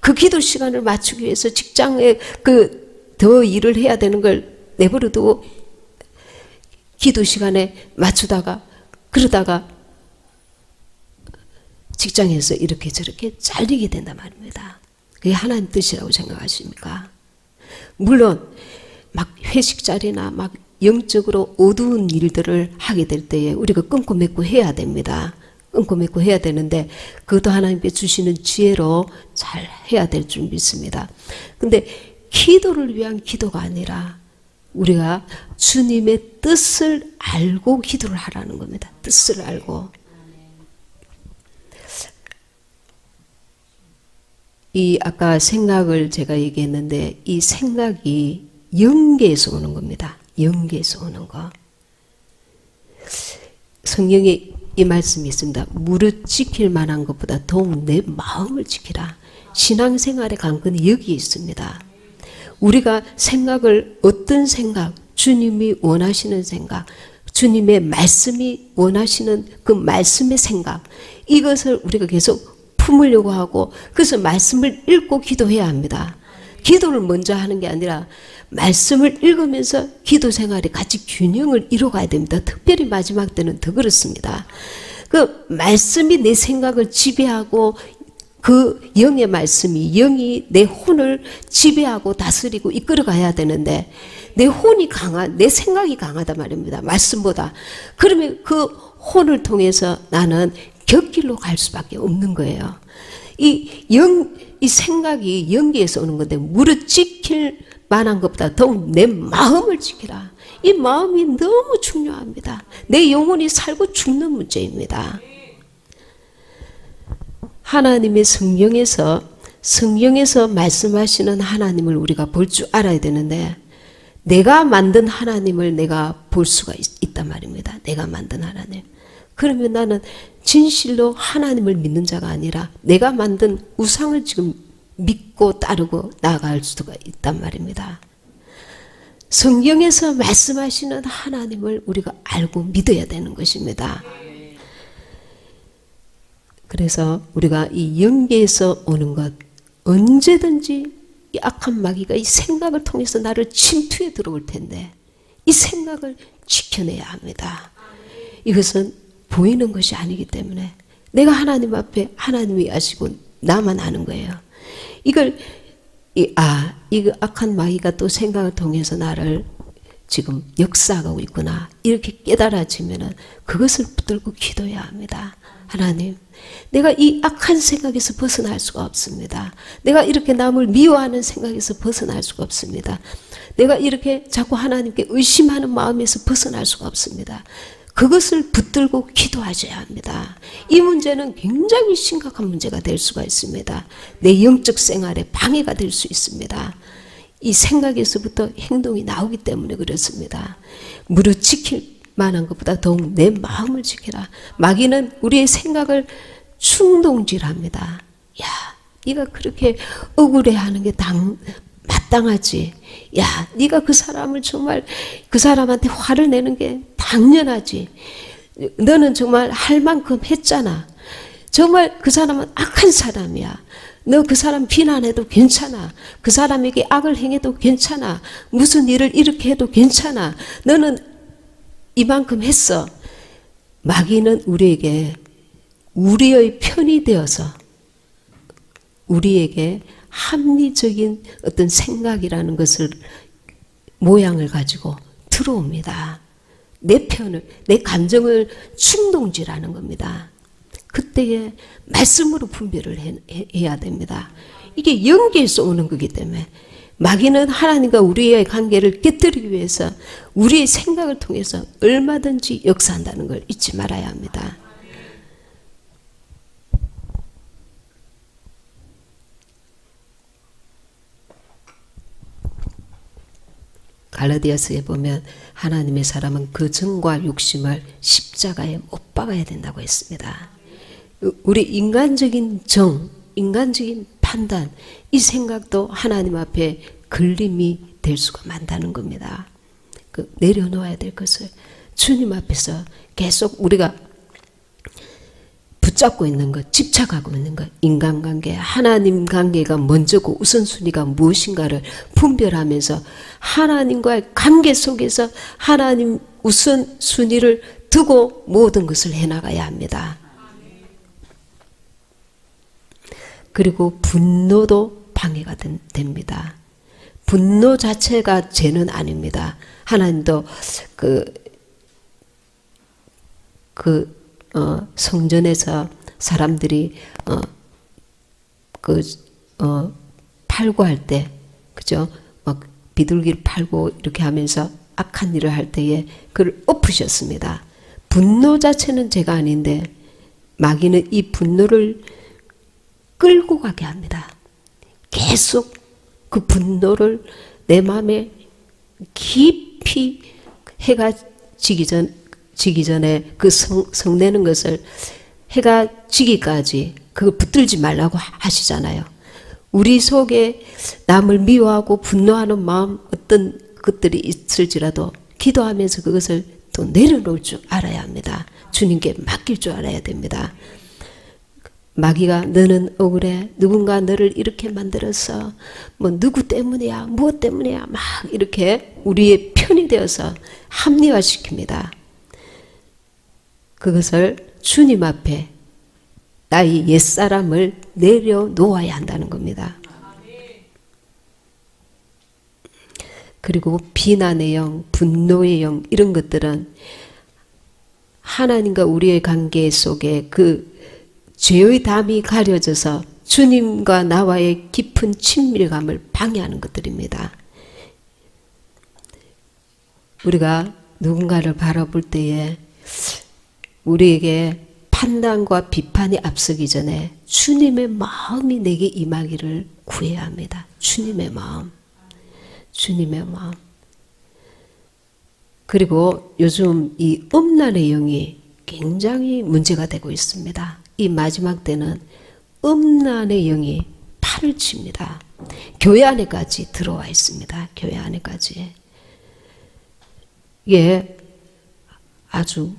그 기도 시간을 맞추기 위해서 직장에 더 일을 해야 되는 걸 내버려두고 기도 시간에 맞추다가 그러다가 직장에서 이렇게 저렇게 잘리게 된단 말입니다. 그게 하나님 뜻이라고 생각하십니까? 물론 막 회식 자리나 막 영적으로 어두운 일들을 하게 될 때에 우리가 끊고 맺고 해야 됩니다. 끊고 맺고 해야 되는데 그것도 하나님께 주시는 지혜로 잘 해야 될 줄 믿습니다. 근데 기도를 위한 기도가 아니라 우리가 주님의 뜻을 알고 기도를 하라는 겁니다. 뜻을 알고. 아까 생각을 제가 얘기했는데 이 생각이 영계에서 오는 겁니다. 영계에서 오는 거. 성경에 이 말씀이 있습니다. 무릇 지킬 만한 것보다 더욱 내 마음을 지키라. 신앙생활의 관건이 여기에 있습니다. 우리가 생각을 어떤 생각, 주님이 원하시는 생각, 주님의 말씀이 원하시는 그 말씀의 생각, 이것을 우리가 계속 품으려고 하고 그래서 말씀을 읽고 기도해야 합니다. 기도를 먼저 하는 게 아니라 말씀을 읽으면서 기도 생활이 같이 균형을 이뤄가야 됩니다. 특별히 마지막 때는 더 그렇습니다. 그 말씀이 내 생각을 지배하고 그 영의 말씀이 영이 내 혼을 지배하고 다스리고 이끌어가야 되는데 내 혼이 내 생각이 강하단 말입니다. 말씀보다. 그러면 그 혼을 통해서 나는 곁길로 갈 수밖에 없는 거예요. 이 생각이 영계에서 오는 건데 무릇 지킬 만한 것보다 더욱 내 마음을 지키라. 이 마음이 너무 중요합니다. 내 영혼이 살고 죽는 문제입니다. 하나님의 성경에서 말씀하시는 하나님을 우리가 볼 줄 알아야 되는데 내가 만든 하나님을 내가 볼 수가 있단 말입니다. 내가 만든 하나님. 그러면 나는 진실로 하나님을 믿는 자가 아니라 내가 만든 우상을 지금 믿고 따르고 나아갈 수가 있단 말입니다. 성경에서 말씀하시는 하나님을 우리가 알고 믿어야 되는 것입니다. 그래서 우리가 이 영계에서 오는 것 언제든지 이 악한 마귀가 이 생각을 통해서 나를 침투해 들어올 텐데 이 생각을 지켜내야 합니다. 이것은 보이는 것이 아니기 때문에 내가 하나님 앞에 하나님이 아시고 나만 아는 거예요. 이거 악한 마귀가 또 생각을 통해서 나를 지금 역사하고 있구나 이렇게 깨달아지면은 그것을 붙들고 기도해야 합니다. 하나님, 내가 이 악한 생각에서 벗어날 수가 없습니다. 내가 이렇게 남을 미워하는 생각에서 벗어날 수가 없습니다. 내가 이렇게 자꾸 하나님께 의심하는 마음에서 벗어날 수가 없습니다. 그것을 붙들고 기도하셔야 합니다. 이 문제는 굉장히 심각한 문제가 될 수가 있습니다. 내 영적 생활에 방해가 될 수 있습니다. 이 생각에서부터 행동이 나오기 때문에 그렇습니다. 무릇 지킬 만한 것보다 더욱 내 마음을 지키라. 마귀는 우리의 생각을 충동질합니다. 야, 네가 그렇게 억울해하는 게 마땅하지. 야, 네가 그 사람을 정말 그 사람한테 화를 내는 게 당연하지. 너는 정말 할 만큼 했잖아. 정말 그 사람은 악한 사람이야. 너 그 사람 비난해도 괜찮아. 그 사람에게 악을 행해도 괜찮아. 무슨 일을 이렇게 해도 괜찮아. 너는 이만큼 했어. 마귀는 우리에게 우리의 편이 되어서 우리에게 합리적인 어떤 생각이라는 것을 모양을 가지고 들어옵니다. 내 편을, 내 감정을 충동질하는 겁니다. 그때에 말씀으로 분별을 해야 됩니다. 이게 연계에서 오는 거기 때문에 마귀는 하나님과 우리의 관계를 깨뜨리기 위해서 우리의 생각을 통해서 얼마든지 역사한다는 걸 잊지 말아야 합니다. 갈라디아서에 보면 하나님의 사람은 그 정과 욕심을 십자가에 못 박아야 된다고 했습니다. 우리 인간적인 정, 인간적인 판단, 이 생각도 하나님 앞에 걸림이 될 수가 많다는 겁니다. 내려놓아야 될 것을 주님 앞에서 계속 우리가 붙잡고 있는 것, 집착하고 있는 것, 인간관계, 하나님 관계가 먼저고 우선순위가 무엇인가를 분별하면서 하나님과의 관계 속에서 하나님 우선순위를 두고 모든 것을 해나가야 합니다. 그리고 분노도 방해가 됩니다. 분노 자체가 죄는 아닙니다. 하나님도 성전에서 사람들이 팔고할 때, 그죠? 막 비둘기를 팔고 이렇게 하면서 악한 일을 할 때에 그를 엎으셨습니다. 분노 자체는 죄가 아닌데 마귀는 이 분노를 끌고 가게 합니다. 계속 그 분노를 내 마음에 깊이 해가 지기 전에 그 성내는 것을 해가 지기까지 그걸 붙들지 말라고 하시잖아요. 우리 속에 남을 미워하고 분노하는 마음 어떤 것들이 있을지라도 기도하면서 그것을 또 내려놓을 줄 알아야 합니다. 주님께 맡길 줄 알아야 됩니다. 마귀가 너는 억울해. 누군가 너를 이렇게 만들어서 뭐 누구 때문이야. 무엇 때문이야. 막 이렇게 우리의 편이 되어서 합리화시킵니다. 그것을 주님 앞에 나의 옛사람을 내려놓아야 한다는 겁니다. 그리고 비난의 영, 분노의 영 이런 것들은 하나님과 우리의 관계 속에 그 죄의 담이 가려져서 주님과 나와의 깊은 친밀감을 방해하는 것들입니다. 우리가 누군가를 바라볼 때에 우리에게 판단과 비판이 앞서기 전에 주님의 마음이 내게 임하기를 구해야 합니다. 주님의 마음. 주님의 마음. 그리고 요즘 이 음란의 영이 굉장히 문제가 되고 있습니다. 이 마지막 때는 음란의 영이 판을 칩니다. 교회 안에까지 들어와 있습니다. 교회 안에까지. 이게 아주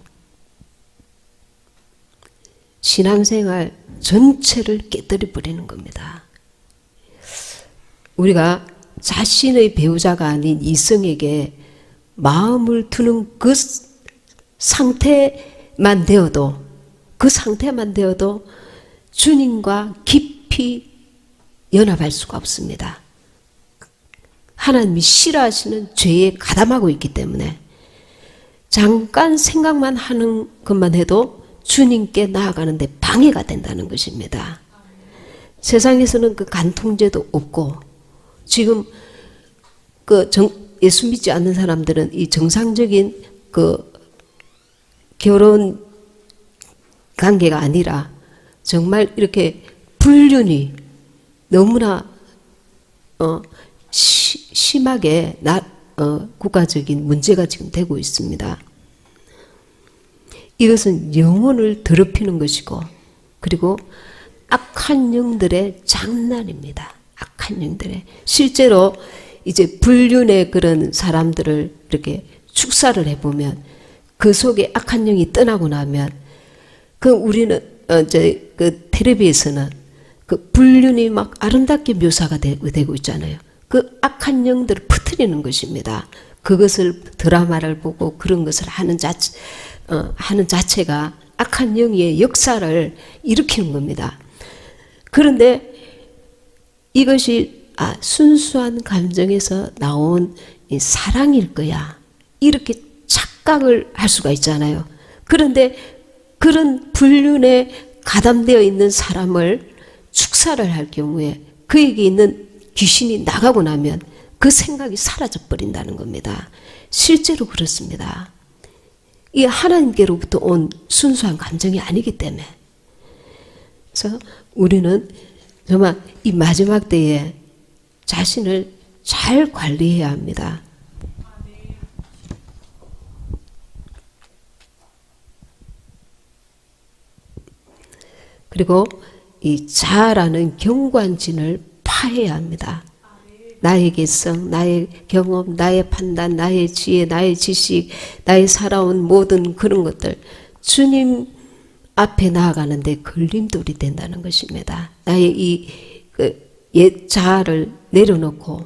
신앙생활 전체를 깨뜨려 버리는 겁니다. 우리가 자신의 배우자가 아닌 이성에게 마음을 두는 그 상태만 되어도 주님과 깊이 연합할 수가 없습니다. 하나님이 싫어하시는 죄에 가담하고 있기 때문에 잠깐 생각만 하는 것만 해도 주님께 나아가는데 방해가 된다는 것입니다. 세상에서는 그 간통죄도 없고 지금 예수 믿지 않는 사람들은 이 정상적인 결혼 관계가 아니라 정말 이렇게 불륜이 너무나 심하게 국가적인 문제가 지금 되고 있습니다. 이것은 영혼을 더럽히는 것이고 그리고 악한 영들의 장난입니다. 악한 영들의 실제로 이제 불륜의 그런 사람들을 이렇게 축사를 해보면 그 속에 악한 영이 떠나고 나면 그 우리는 이제 그 텔레비에서는 그 불륜이 막 아름답게 묘사가 되고 있잖아요. 그 악한 영들을 퍼뜨리는 것입니다. 그것을 드라마를 보고 그런 것을 하는 자체가 악한 영의 역사를 일으키는 겁니다. 그런데 이것이 순수한 감정에서 나온 사랑일 거야. 이렇게 착각을 할 수가 있잖아요. 그런데 그런 불륜에 가담되어 있는 사람을 축사를 할 경우에 그에게 있는 귀신이 나가고 나면 그 생각이 사라져 버린다는 겁니다. 실제로 그렇습니다. 이게 하나님께로부터 온 순수한 감정이 아니기 때문에. 그래서 우리는 정말 이 마지막 때에 자신을 잘 관리해야 합니다. 그리고 이 자아라는 경관진을 파해야 합니다. 나의 개성, 나의 경험, 나의 판단, 나의 지혜, 나의 지식, 나의 살아온 모든 그런 것들 주님 앞에 나아가는데 걸림돌이 된다는 것입니다. 나의 이 옛 자아를 내려놓고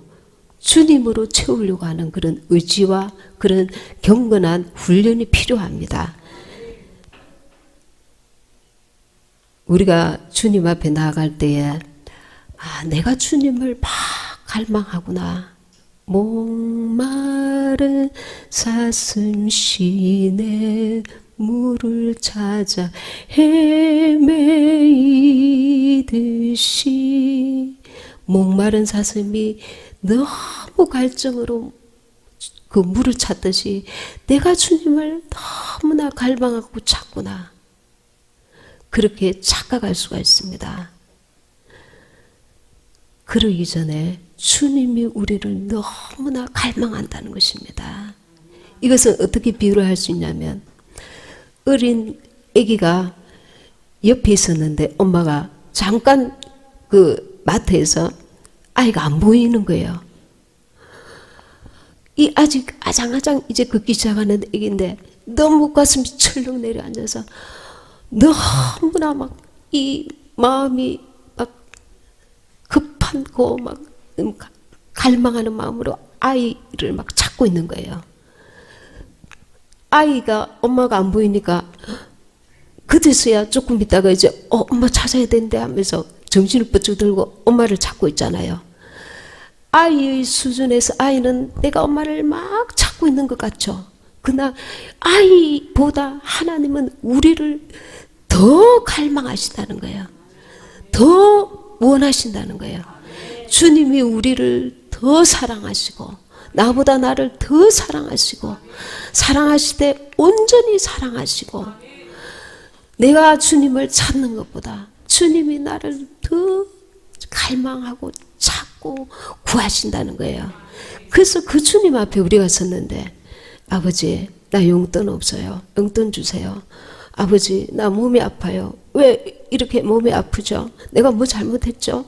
주님으로 채우려고 하는 그런 의지와 그런 경건한 훈련이 필요합니다. 우리가 주님 앞에 나아갈 때에 내가 주님을 막 갈망하구나. 목마른 사슴 시내 물을 찾아 헤매이듯이 목마른 사슴이 너무 갈증으로 그 물을 찾듯이 내가 주님을 너무나 갈망하고 찾구나. 그렇게 착각할 수가 있습니다. 그러기 전에 주님이 우리를 너무나 갈망한다는 것입니다. 이것은 어떻게 비유를 할 수 있냐면 어린 아기가 옆에 있었는데 엄마가 잠깐 그 마트에서 아이가 안 보이는 거예요. 이 아직 아장아장 이제 걷기 시작하는 아기인데 너무 가슴이 철렁 내려앉아서 너무나 막 이 마음이 막 급하고 막 갈망하는 마음으로 아이를 막 찾고 있는 거예요. 아이가 엄마가 안 보이니까 그제서야 조금 있다가 이제 엄마 찾아야 되는데 하면서 정신을 번쩍 들고 엄마를 찾고 있잖아요. 아이의 수준에서 아이는 내가 엄마를 막 찾고 있는 것 같죠. 그러나 아이보다 하나님은 우리를 더 갈망하신다는 거예요. 더 원하신다는 거예요. 주님이 우리를 더 사랑하시고 나보다 나를 더 사랑하시고 사랑하실 때 온전히 사랑하시고 내가 주님을 찾는 것보다 주님이 나를 더 갈망하고 찾고 구하신다는 거예요. 그래서 그 주님 앞에 우리가 섰는데 아버지 나 용돈 없어요. 용돈 주세요. 아버지 나 몸이 아파요. 왜 이렇게 몸이 아프죠? 내가 뭐 잘못했죠?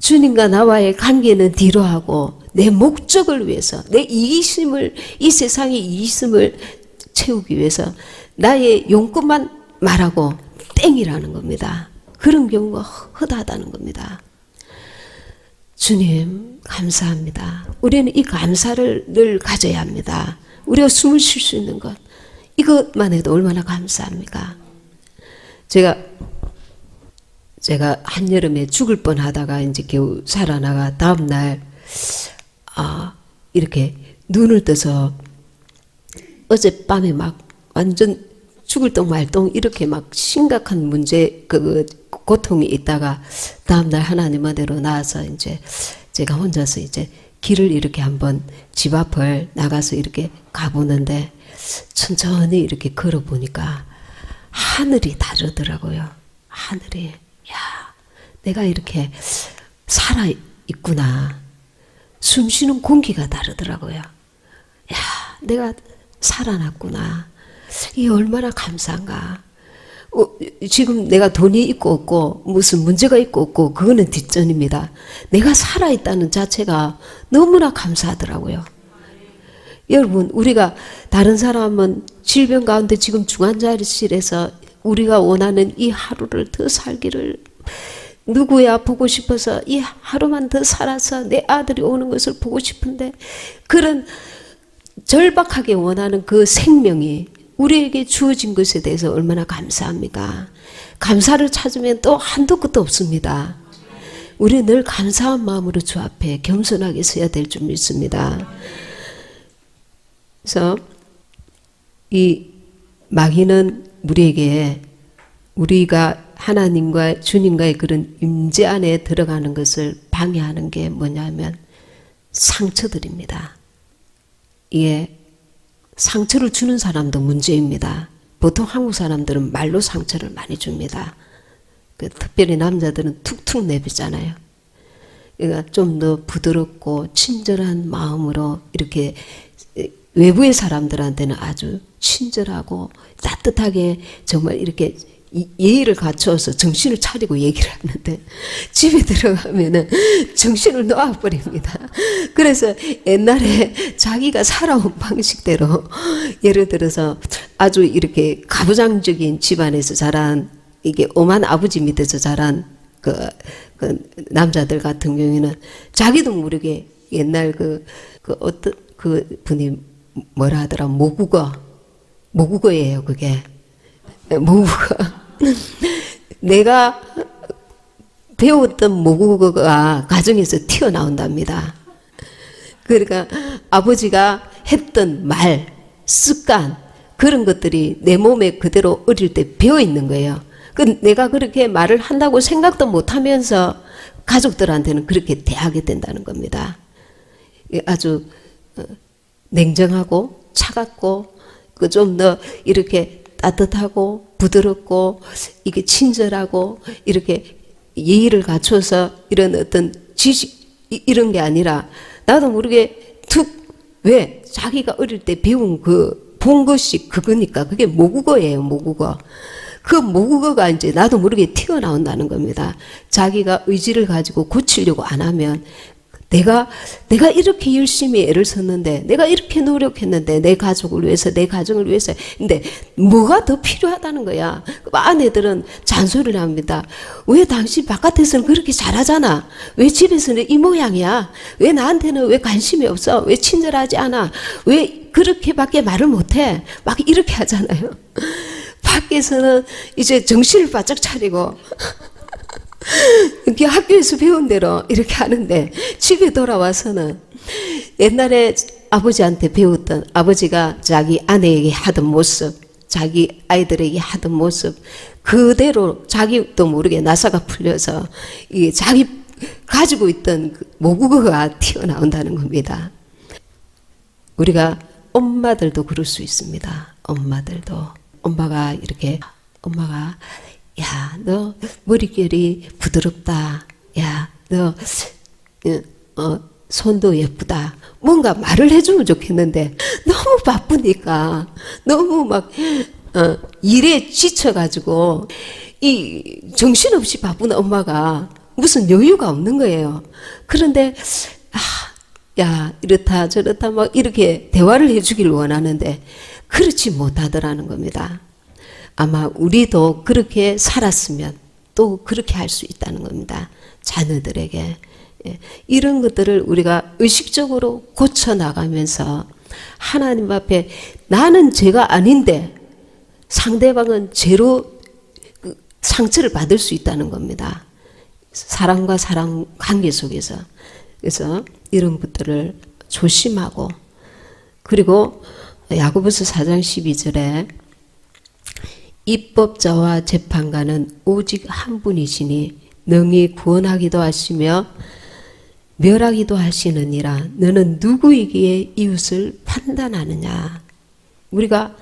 주님과 나와의 관계는 뒤로 하고 내 목적을 위해서 내 이기심을 이 세상의 이기심을 채우기 위해서 나의 용건만 말하고 땡이라는 겁니다. 그런 경우가 허다하다는 겁니다. 주님 감사합니다. 우리는 이 감사를 늘 가져야 합니다. 우리가 숨을 쉴 수 있는 것 이것만 해도 얼마나 감사합니까? 제가 한여름에 죽을 뻔하다가 이제 겨우 살아나가 다음날 이렇게 눈을 떠서 어젯밤에 막 완전 죽을 똥 말똥 이렇게 막 심각한 문제 그 고통이 있다가 다음날 하나님 은혜로 나와서 이제 제가 혼자서 이제 길을 이렇게 한번 집 앞을 나가서 이렇게 가보는데 천천히 이렇게 걸어보니까 하늘이 다르더라고요. 하늘이 내가 이렇게 살아있구나. 숨쉬는 공기가 다르더라고요. 내가 살아났구나. 이게 얼마나 감사한가. 지금 내가 돈이 있고 없고 무슨 문제가 있고 없고 그거는 뒷전입니다. 내가 살아있다는 자체가 너무나 감사하더라고요. 여러분, 우리가 다른 사람은 질병 가운데 지금 중환자실에서 우리가 원하는 이 하루를 더 살기를, 누구야 보고 싶어서 이 하루만 더 살아서 내 아들이 오는 것을 보고 싶은데, 그런 절박하게 원하는 그 생명이 우리에게 주어진 것에 대해서 얼마나 감사합니까? 감사를 찾으면 또 한도 끝도 없습니다. 우리는 늘 감사한 마음으로 주 앞에 겸손하게 서야 될 줄 믿습니다. 그래서 이 마귀는 우리에게, 우리가 하나님과 주님과의 그런 임재 안에 들어가는 것을 방해하는 게 뭐냐면 상처들입니다. 이게 상처를 주는 사람도 문제입니다. 보통 한국 사람들은 말로 상처를 많이 줍니다. 특별히 남자들은 툭툭 내뱉잖아요. 그러니까 좀 더 부드럽고 친절한 마음으로 이렇게 외부의 사람들한테는 아주 친절하고 따뜻하게 정말 이렇게 예의를 갖춰서 정신을 차리고 얘기를 하는데, 집에 들어가면은 정신을 놓아버립니다. 그래서 옛날에 자기가 살아온 방식대로, 예를 들어서 아주 이렇게 가부장적인 집안에서 자란, 이게 엄한 아버지 밑에서 자란 그 남자들 같은 경우에는 자기도 모르게 옛날 어떤 그 분이 뭐라 하더라, 모국어예요, 그게. 모국어. 내가 배웠던 모국어가 가정에서 튀어나온답니다. 그러니까 아버지가 했던 말, 습관, 그런 것들이 내 몸에 그대로 어릴 때 배어 있는 거예요. 내가 그렇게 말을 한다고 생각도 못 하면서 가족들한테는 그렇게 대하게 된다는 겁니다. 아주 냉정하고 차갑고 좀 더 이렇게 따뜻하고 부드럽고 이게 친절하고 이렇게 예의를 갖춰서 이런 어떤 지식 이런 게 아니라 나도 모르게 왜 자기가 어릴 때 배운 본 것이 그거니까 그게 모국어예요, 모국어. 그 모국어가 이제 나도 모르게 튀어나온다는 겁니다. 자기가 의지를 가지고 고치려고 안 하면 내가 이렇게 열심히 애를 썼는데, 내가 이렇게 노력했는데, 내 가족을 위해서, 내 가정을 위해서. 근데 뭐가 더 필요하다는 거야. 아내들은 잔소리를 합니다. 왜 당신 바깥에서는 그렇게 잘하잖아. 왜 집에서는 이 모양이야. 왜 나한테는 왜 관심이 없어. 왜 친절하지 않아. 왜 그렇게밖에 말을 못해. 막 이렇게 하잖아요. 밖에서는 이제 정신을 바짝 차리고 이렇게 학교에서 배운 대로 이렇게 하는데, 집에 돌아와서는 옛날에 아버지한테 배웠던, 아버지가 자기 아내에게 하던 모습, 자기 아이들에게 하던 모습 그대로 자기도 모르게 나사가 풀려서 이게 자기 가지고 있던 그 모국어가 튀어나온다는 겁니다. 우리가 엄마들도 그럴 수 있습니다. 엄마가 이렇게, 엄마가 야, 너 머릿결이 부드럽다. 야, 너 손도 예쁘다. 뭔가 말을 해주면 좋겠는데 너무 바쁘니까, 너무 막 일에 지쳐가지고 이 정신없이 바쁜 엄마가 무슨 여유가 없는 거예요. 그런데 야, 이렇다 저렇다 막 이렇게 대화를 해주기를 원하는데 그렇지 못하더라는 겁니다. 아마 우리도 그렇게 살았으면 또 그렇게 할 수 있다는 겁니다. 자녀들에게. 이런 것들을 우리가 의식적으로 고쳐나가면서 하나님 앞에 나는 죄가 아닌데 상대방은 죄로 상처를 받을 수 있다는 겁니다. 사람과 사람 관계 속에서. 그래서 이런 것들을 조심하고, 그리고 야고보서 4장 12절에 입법자와 재판관은 오직 한 분이시니 능히 구원하기도 하시며 멸하기도 하시느니라. 너는 누구이기에 이웃을 판단하느냐. 우리가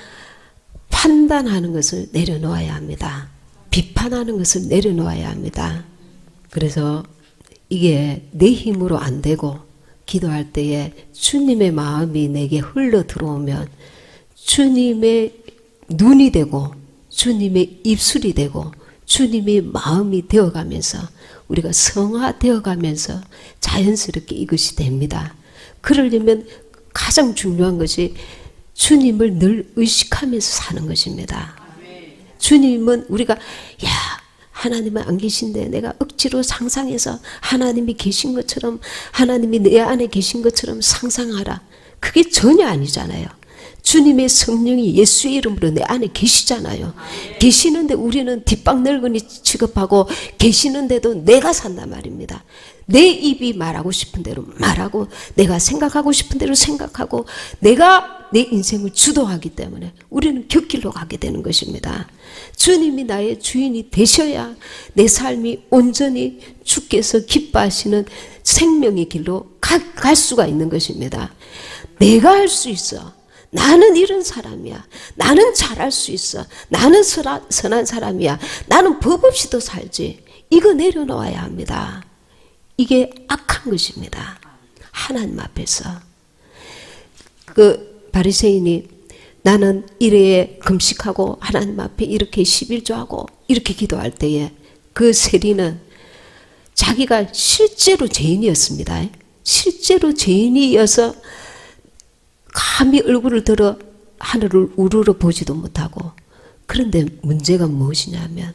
판단하는 것을 내려놓아야 합니다. 비판하는 것을 내려놓아야 합니다. 그래서 이게 내 힘으로 안 되고, 기도할 때에 주님의 마음이 내게 흘러 들어오면 주님의 눈이 되고 주님의 입술이 되고 주님의 마음이 되어가면서 우리가 성화되어가면서 자연스럽게 이것이 됩니다. 그러려면 가장 중요한 것이 주님을 늘 의식하면서 사는 것입니다. 주님은 우리가 야 하나님은 안 계신데 내가 억지로 상상해서 하나님이 계신 것처럼 하나님이 내 안에 계신 것처럼 상상하라. 그게 전혀 아니잖아요. 주님의 성령이 예수의 이름으로 내 안에 계시잖아요. 계시는데 우리는 뒷방늙은이 취급하고 계시는데도 내가 산단 말입니다. 내 입이 말하고 싶은 대로 말하고 내가 생각하고 싶은 대로 생각하고 내가 내 인생을 주도하기 때문에 우리는 곁길로 가게 되는 것입니다. 주님이 나의 주인이 되셔야 내 삶이 온전히 주께서 기뻐하시는 생명의 길로 갈 수가 있는 것입니다. 내가 할 수 있어. 나는 이런 사람이야. 나는 잘할 수 있어. 나는 선한 사람이야. 나는 법 없이도 살지. 이거 내려놓아야 합니다. 이게 악한 것입니다. 하나님 앞에서. 그 바리새인이 나는 이래에 금식하고 하나님 앞에 이렇게 11조하고 이렇게 기도할 때에 그 세리는 자기가 실제로 죄인이었습니다. 실제로 죄인이어서 감히 얼굴을 들어 하늘을 우러러 보지도 못하고 그런데 문제가 무엇이냐면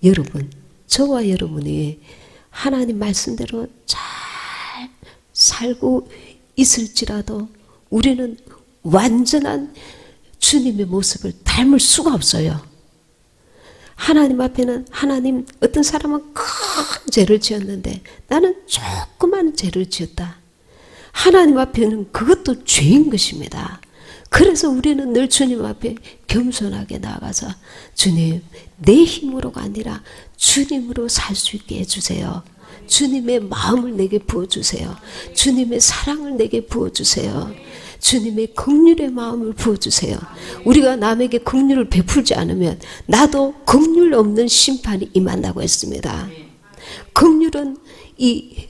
여러분 저와 여러분이 하나님 말씀대로 잘 살고 있을지라도 우리는 완전한 주님의 모습을 닮을 수가 없어요. 하나님 앞에는 하나님 어떤 사람은 큰 죄를 지었는데 나는 조그만 죄를 지었다. 하나님 앞에는 그것도 죄인 것입니다. 그래서 우리는 늘 주님 앞에 겸손하게 나아가서 주님 내 힘으로가 아니라 주님으로 살 수 있게 해주세요. 주님의 마음을 내게 부어주세요. 주님의 사랑을 내게 부어주세요. 주님의 긍휼의 마음을 부어주세요. 우리가 남에게 긍휼을 베풀지 않으면 나도 긍휼 없는 심판이 임한다고 했습니다. 긍휼은 이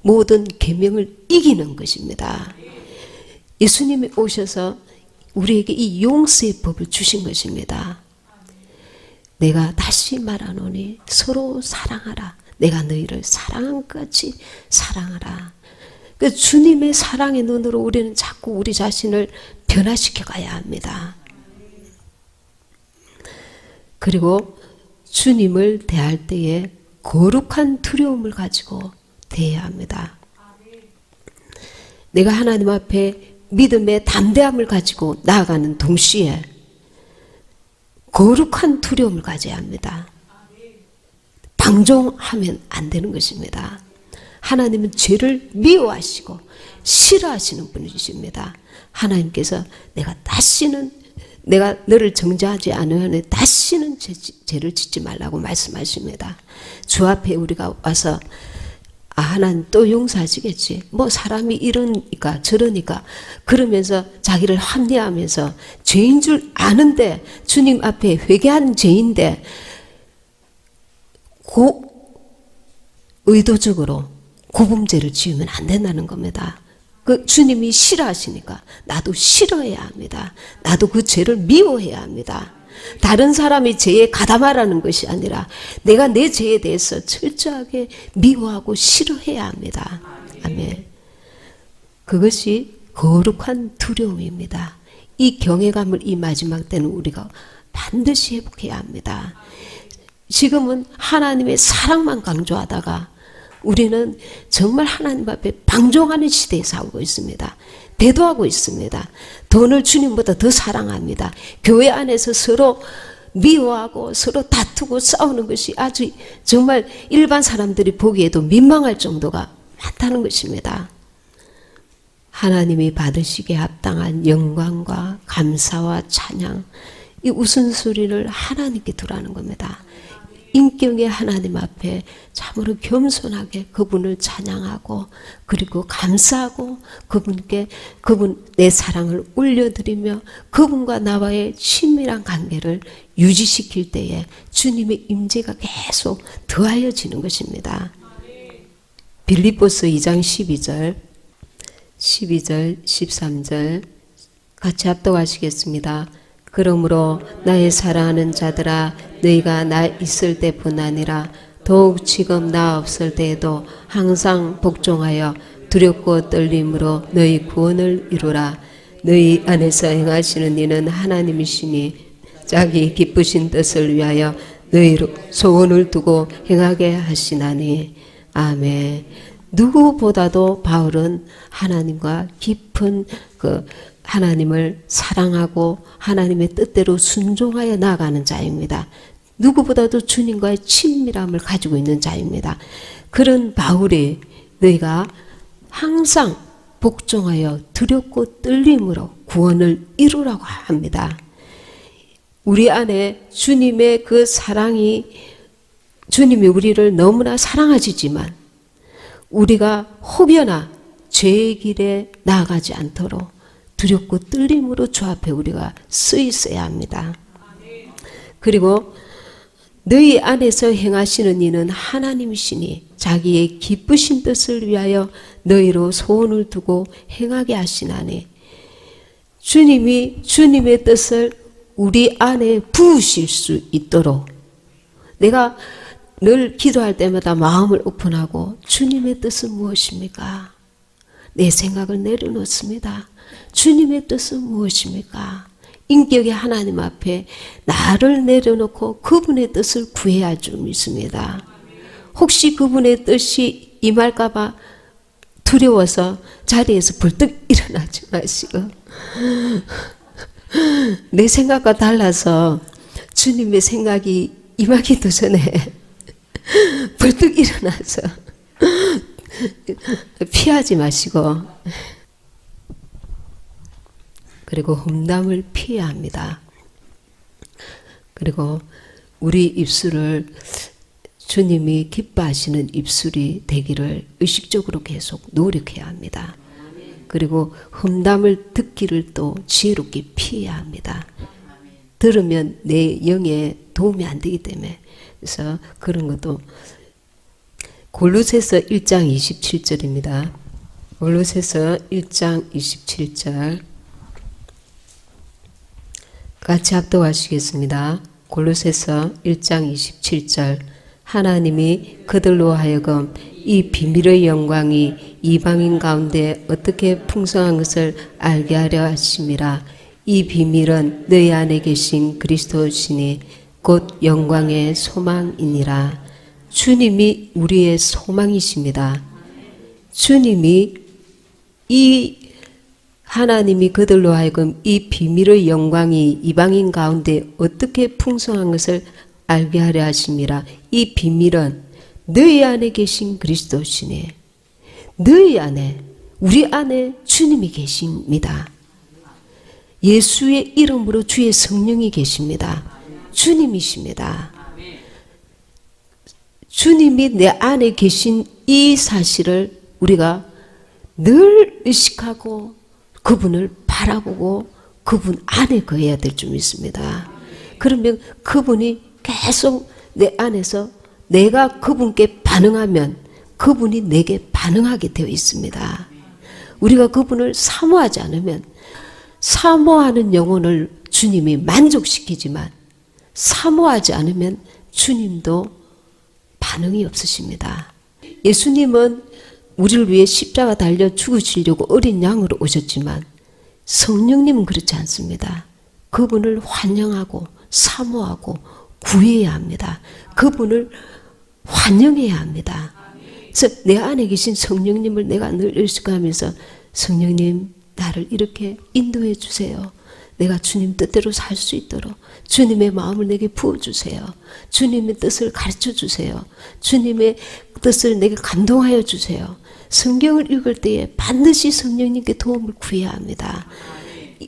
모든 계명을 이기는 것입니다. 예수님이 오셔서 우리에게 이 용서의 법을 주신 것입니다. 내가 다시 말하노니 서로 사랑하라. 내가 너희를 사랑한 것 같이 사랑하라. 그 주님의 사랑의 눈으로 우리는 자꾸 우리 자신을 변화시켜 가야 합니다. 그리고 주님을 대할 때에 거룩한 두려움을 가지고 대해야 합니다. 내가 하나님 앞에 믿음의 담대함을 가지고 나아가는 동시에 거룩한 두려움을 가져야 합니다. 방종하면 안 되는 것입니다. 하나님은 죄를 미워하시고 싫어하시는 분이십니다. 하나님께서 내가 너를 정죄하지 않으면 다시는 죄를 짓지 말라고 말씀하십니다. 주 앞에 우리가 와서 하나님 또 용서하시겠지. 뭐 사람이 이러니까 저러니까 그러면서 자기를 합리화하면서 죄인 줄 아는데 주님 앞에 회개한 죄인데 의도적으로 구범죄를 지으면 안 된다는 겁니다. 그 주님이 싫어하시니까 나도 싫어해야 합니다. 나도 그 죄를 미워해야 합니다. 다른 사람이 죄에 가담하라는 것이 아니라 내가 내 죄에 대해서 철저하게 미워하고 싫어해야 합니다. 아멘. 그것이 거룩한 두려움입니다. 이 경외감을 이 마지막 때는 우리가 반드시 회복해야 합니다. 지금은 하나님의 사랑만 강조하다가 우리는 정말 하나님 앞에 방종하는 시대에 살고 있습니다. 배도하고 있습니다. 돈을 주님보다 더 사랑합니다. 교회 안에서 서로 미워하고 서로 다투고 싸우는 것이 아주 정말 일반 사람들이 보기에도 민망할 정도가 많다는 것입니다. 하나님이 받으시기에 합당한 영광과 감사와 찬양, 이 우선소리를 하나님께 두라는 겁니다. 인격의 하나님 앞에 참으로 겸손하게 그분을 찬양하고 그리고 감사하고 그분께 내 사랑을 올려드리며 그분과 나와의 친밀한 관계를 유지시킬 때에 주님의 임재가 계속 더하여지는 것입니다. 빌립보서 2장 12절 13절 같이 합독하시겠습니다. 그러므로 나의 사랑하는 자들아 너희가 나 있을 때뿐 아니라 더욱 지금 나 없을 때에도 항상 복종하여 두렵고 떨림으로 너희 구원을 이루라. 너희 안에서 행하시는 이는 하나님이시니 자기 기쁘신 뜻을 위하여 너희로 소원을 두고 행하게 하시나니. 아멘. 누구보다도 바울은 하나님과 깊은 하나님을 사랑하고 하나님의 뜻대로 순종하여 나아가는 자입니다. 누구보다도 주님과의 친밀함을 가지고 있는 자입니다. 그런 바울이 너희가 항상 복종하여 두렵고 떨림으로 구원을 이루라고 합니다. 우리 안에 주님의 그 사랑이, 주님이 우리를 너무나 사랑하시지만 우리가 혹여나 죄의 길에 나아가지 않도록 두렵고 떨림으로 주 앞에 우리가 서 있어야 합니다. 그리고 너희 안에서 행하시는 이는 하나님이시니 자기의 기쁘신 뜻을 위하여 너희로 소원을 두고 행하게 하시나니. 주님이 주님의 뜻을 우리 안에 부으실 수 있도록 내가 늘 기도할 때마다 마음을 오픈하고 주님의 뜻은 무엇입니까? 내 생각을 내려놓습니다. 주님의 뜻은 무엇입니까? 인격의 하나님 앞에 나를 내려놓고 그분의 뜻을 구해야 할 줄 믿습니다. 혹시 그분의 뜻이 임할까봐 두려워서 자리에서 벌떡 일어나지 마시고 내 생각과 달라서 주님의 생각이 임하기도 전에 벌떡 일어나서 피하지 마시고, 그리고 험담을 피해야 합니다. 그리고 우리 입술을 주님이 기뻐하시는 입술이 되기를 의식적으로 계속 노력해야 합니다. 그리고 험담을 듣기를 또 지혜롭게 피해야 합니다. 들으면 내 영에 도움이 안 되기 때문에. 그래서 그런 것도 골로새서 1장 27절입니다. 골로새서 1장 27절 같이 합독하시겠습니다. 골로새서 1장 27절 하나님이 그들로 하여금 이 비밀의 영광이 이방인 가운데 어떻게 풍성한 것을 알게 하려 하심이라. 이 비밀은 너희 안에 계신 그리스도시니 곧 영광의 소망이니라. 주님이 우리의 소망이십니다. 주님이 하나님이 그들로 하여금 이 비밀의 영광이 이방인 가운데 어떻게 풍성한 것을 알게 하려 하심이라. 이 비밀은 너희 안에 계신 그리스도시니 너희 안에, 우리 안에 주님이 계십니다. 예수의 이름으로 주의 성령이 계십니다. 주님이십니다. 주님이 내 안에 계신 이 사실을 우리가 늘 의식하고 그분을 바라보고 그분 안에 거해야 될 줄 믿습니다. 그러면 그분이 계속 내 안에서 내가 그분께 반응하면 그분이 내게 반응하게 되어 있습니다. 우리가 그분을 사모하지 않으면, 사모하는 영혼을 주님이 만족시키지만 사모하지 않으면 주님도 반응이 없으십니다. 예수님은 우리를 위해 십자가 달려 죽으시려고 어린 양으로 오셨지만 성령님은 그렇지 않습니다. 그분을 환영하고 사모하고 구해야 합니다. 그분을 환영해야 합니다. 그래서 내 안에 계신 성령님을 내가 늘 의식하면서 성령님 나를 이렇게 인도해 주세요. 내가 주님 뜻대로 살 수 있도록 주님의 마음을 내게 부어주세요. 주님의 뜻을 가르쳐 주세요. 주님의 뜻을 내게 감동하여 주세요. 성경을 읽을 때에 반드시 성령님께 도움을 구해야 합니다.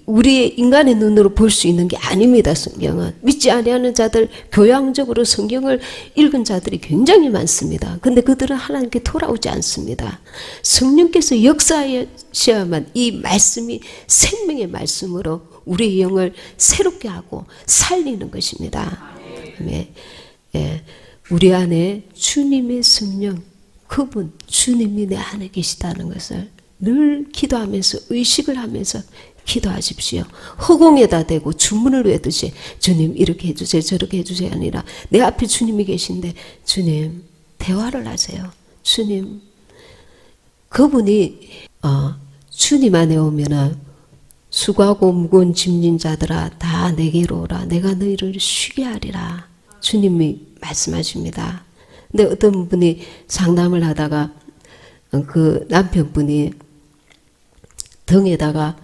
우리의 인간의 눈으로 볼 수 있는 게 아닙니다. 성경은 믿지 아니하는 자들, 교양적으로 성경을 읽은 자들이 굉장히 많습니다. 근데 그들은 하나님께 돌아오지 않습니다. 성령께서 역사하셔야만 이 말씀이 생명의 말씀으로 우리의 영을 새롭게 하고 살리는 것입니다. 네. 예. 우리 안에 주님의 성령, 그분 주님이 내 안에 계시다는 것을 늘 기도하면서 의식을 하면서 기도하십시오. 허공에다 대고 주문을 외듯이 주님 이렇게 해주세요 저렇게 해주세요 아니라 내 앞에 주님이 계신데 주님 대화를 하세요. 주님 그분이 주님 안에 오면은 수고하고 무거운 짐진 자들아 다 내게로 오라 내가 너희를 쉬게 하리라 주님이 말씀하십니다. 근데 어떤 분이 상담을 하다가 그 남편분이 등에다가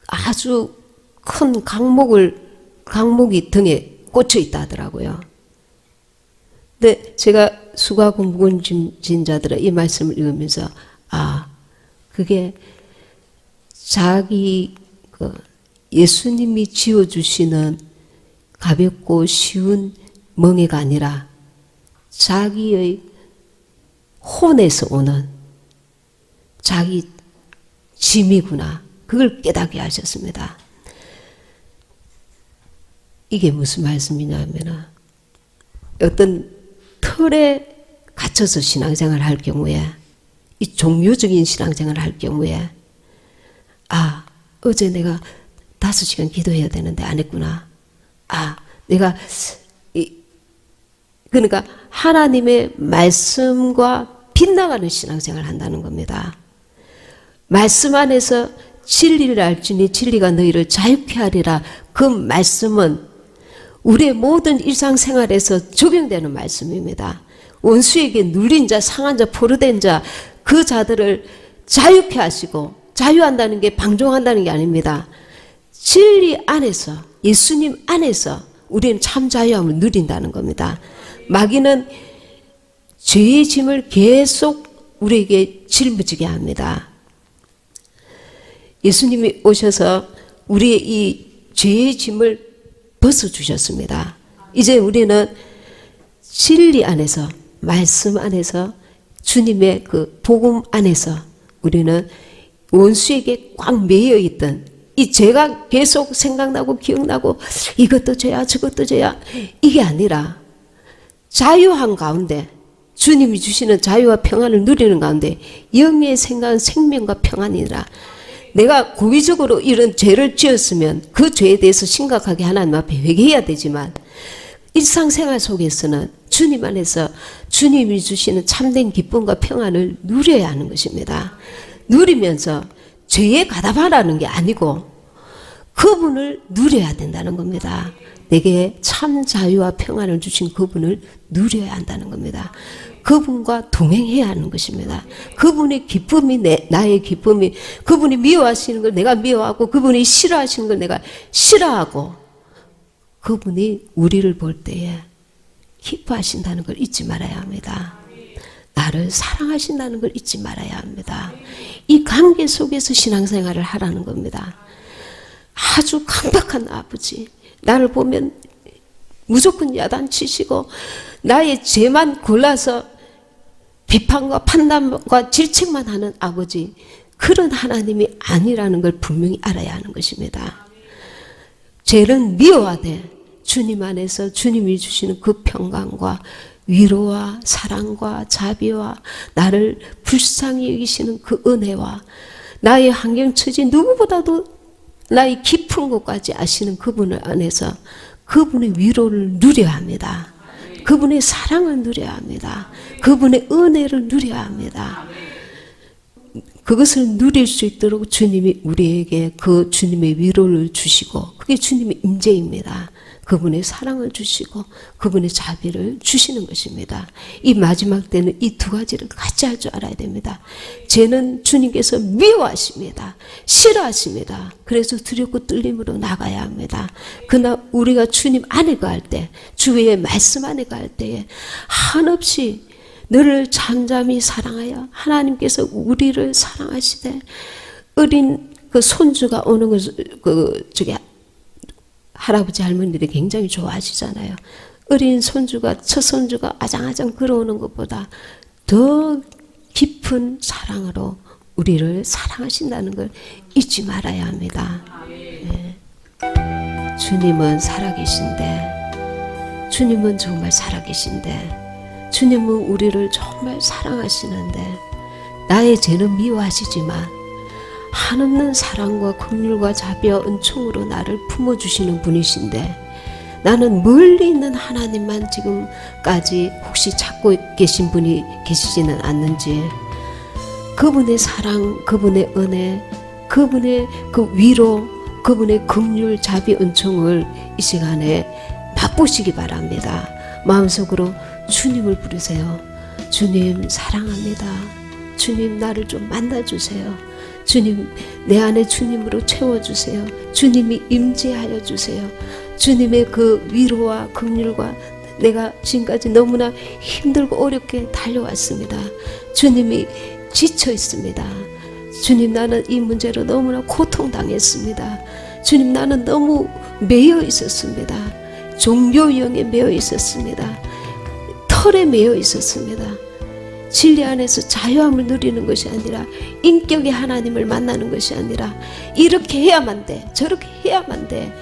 아주 큰 강목이 등에 꽂혀 있다 하더라고요. 근데 제가 수고하고 무거운 짐진 자들아 이 말씀을 읽으면서 그게 자기 예수님이 지어주시는 가볍고 쉬운 멍에가 아니라 자기의 혼에서 오는 자기 짐이구나. 그걸 깨닫게 하셨습니다. 이게 무슨 말씀이냐면 어떤 틀에 갇혀서 신앙생활을 할 경우에 이 종교적인 신앙생활을 할 경우에 어제 내가 5시간 기도해야 되는데 안 했구나. 내가 그러니까 하나님의 말씀과 빗나가는 신앙생활을 한다는 겁니다. 말씀 안에서 진리를 알지니 진리가 너희를 자유케 하리라. 그 말씀은 우리의 모든 일상생활에서 적용되는 말씀입니다. 원수에게 눌린 자, 상한 자, 포로된 자, 그 자들을 자유케 하시고 자유한다는 게 방종한다는 게 아닙니다. 진리 안에서 예수님 안에서 우리는 참 자유함을 누린다는 겁니다. 마귀는 죄의 짐을 계속 우리에게 짊어지게 합니다. 예수님이 오셔서 우리의 이 죄의 짐을 벗어주셨습니다. 이제 우리는 진리 안에서 말씀 안에서 주님의 그 복음 안에서 우리는 원수에게 꽉 매여 있던 이 죄가 계속 생각나고 기억나고 이것도 죄야 저것도 죄야 이게 아니라 자유한 가운데 주님이 주시는 자유와 평안을 누리는 가운데 영의 생각은 생명과 평안이라. 내가 고의적으로 이런 죄를 지었으면 그 죄에 대해서 심각하게 하나님 앞에 회개해야 되지만 일상생활 속에서는 주님 안에서 주님이 주시는 참된 기쁨과 평안을 누려야 하는 것입니다. 누리면서 죄에 가담하라는 게 아니고 그분을 누려야 된다는 겁니다. 내게 참 자유와 평안을 주신 그분을 누려야 한다는 겁니다. 그분과 동행해야 하는 것입니다. 그분의 기쁨이 나의 기쁨이, 그분이 미워하시는 걸 내가 미워하고 그분이 싫어하시는 걸 내가 싫어하고 그분이 우리를 볼 때에 기뻐하신다는 걸 잊지 말아야 합니다. 나를 사랑하신다는 걸 잊지 말아야 합니다. 이 관계 속에서 신앙생활을 하라는 겁니다. 아주 강박한 아버지, 나를 보면 무조건 야단치시고 나의 죄만 골라서 비판과 판단과 질책만 하는 아버지, 그런 하나님이 아니라는 걸 분명히 알아야 하는 것입니다. 죄는 미워하되 주님 안에서 주님이 주시는 그 평강과 위로와 사랑과 자비와 나를 불쌍히 여기시는 그 은혜와 나의 환경처지 누구보다도 나의 깊은 곳까지 아시는 그분을 안에서 그분의 위로를 누려야 합니다. 그분의 사랑을 누려야 합니다. 그분의 은혜를 누려야 합니다. 그것을 누릴 수 있도록 주님이 우리에게 그 주님의 위로를 주시고 그게 주님의 임재입니다. 그분의 사랑을 주시고 그분의 자비를 주시는 것입니다. 이 마지막 때는 이 두 가지를 같이 할 줄 알아야 됩니다. 죄는 주님께서 미워하십니다. 싫어하십니다. 그래서 두렵고 떨림으로 나가야 합니다. 그러나 우리가 주님 안에 거할 때, 주의 말씀 안에 거할 때에 한없이 너를 잠잠히 사랑하여 하나님께서 우리를 사랑하시되 어린 그 손주가 오는 것을 할아버지 할머니들이 굉장히 좋아하시잖아요. 어린 손주가 첫 손주가 아장아장 걸어오는 것보다 더 깊은 사랑으로 우리를 사랑하신다는 걸 잊지 말아야 합니다. 네. 주님은 살아계신데, 주님은 정말 살아계신데, 주님은 우리를 정말 사랑하시는데 나의 죄는 미워하시지만 한없는 사랑과 긍휼과 자비와 은총으로 나를 품어주시는 분이신데 나는 멀리 있는 하나님만 지금까지 혹시 찾고 계신 분이 계시지는 않는지, 그분의 사랑, 그분의 은혜, 그분의 그 위로, 그분의 긍휼, 자비, 은총을 이 시간에 맛보시기 바랍니다. 마음속으로 주님을 부르세요. 주님 사랑합니다. 주님 나를 좀 만나주세요. 주님 내 안에 주님으로 채워주세요. 주님이 임재하여 주세요. 주님의 그 위로와 긍휼과 내가 지금까지 너무나 힘들고 어렵게 달려왔습니다. 주님이 지쳐 있습니다. 주님 나는 이 문제로 너무나 고통당했습니다. 주님 나는 너무 매여 있었습니다. 종교형에 매여 있었습니다. 털에 매여 있었습니다. 진리 안에서 자유함을 누리는 것이 아니라 인격의 하나님을 만나는 것이 아니라 이렇게 해야만 돼, 저렇게 해야만 돼,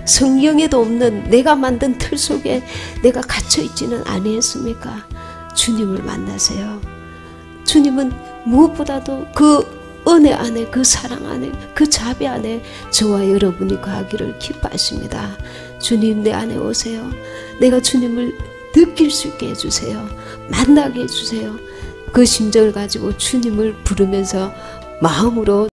성경에도 없는 내가 만든 틀 속에 내가 갇혀있지는 아니했습니까? 주님을 만나세요. 주님은 무엇보다도 그 은혜 안에, 그 사랑 안에, 그 자비 안에 저와 여러분이 거하기를 기뻐하십니다. 주님 내 안에 오세요. 내가 주님을 느낄 수 있게 해주세요. 만나게 해주세요. 그 심정을 가지고 주님을 부르면서 마음으로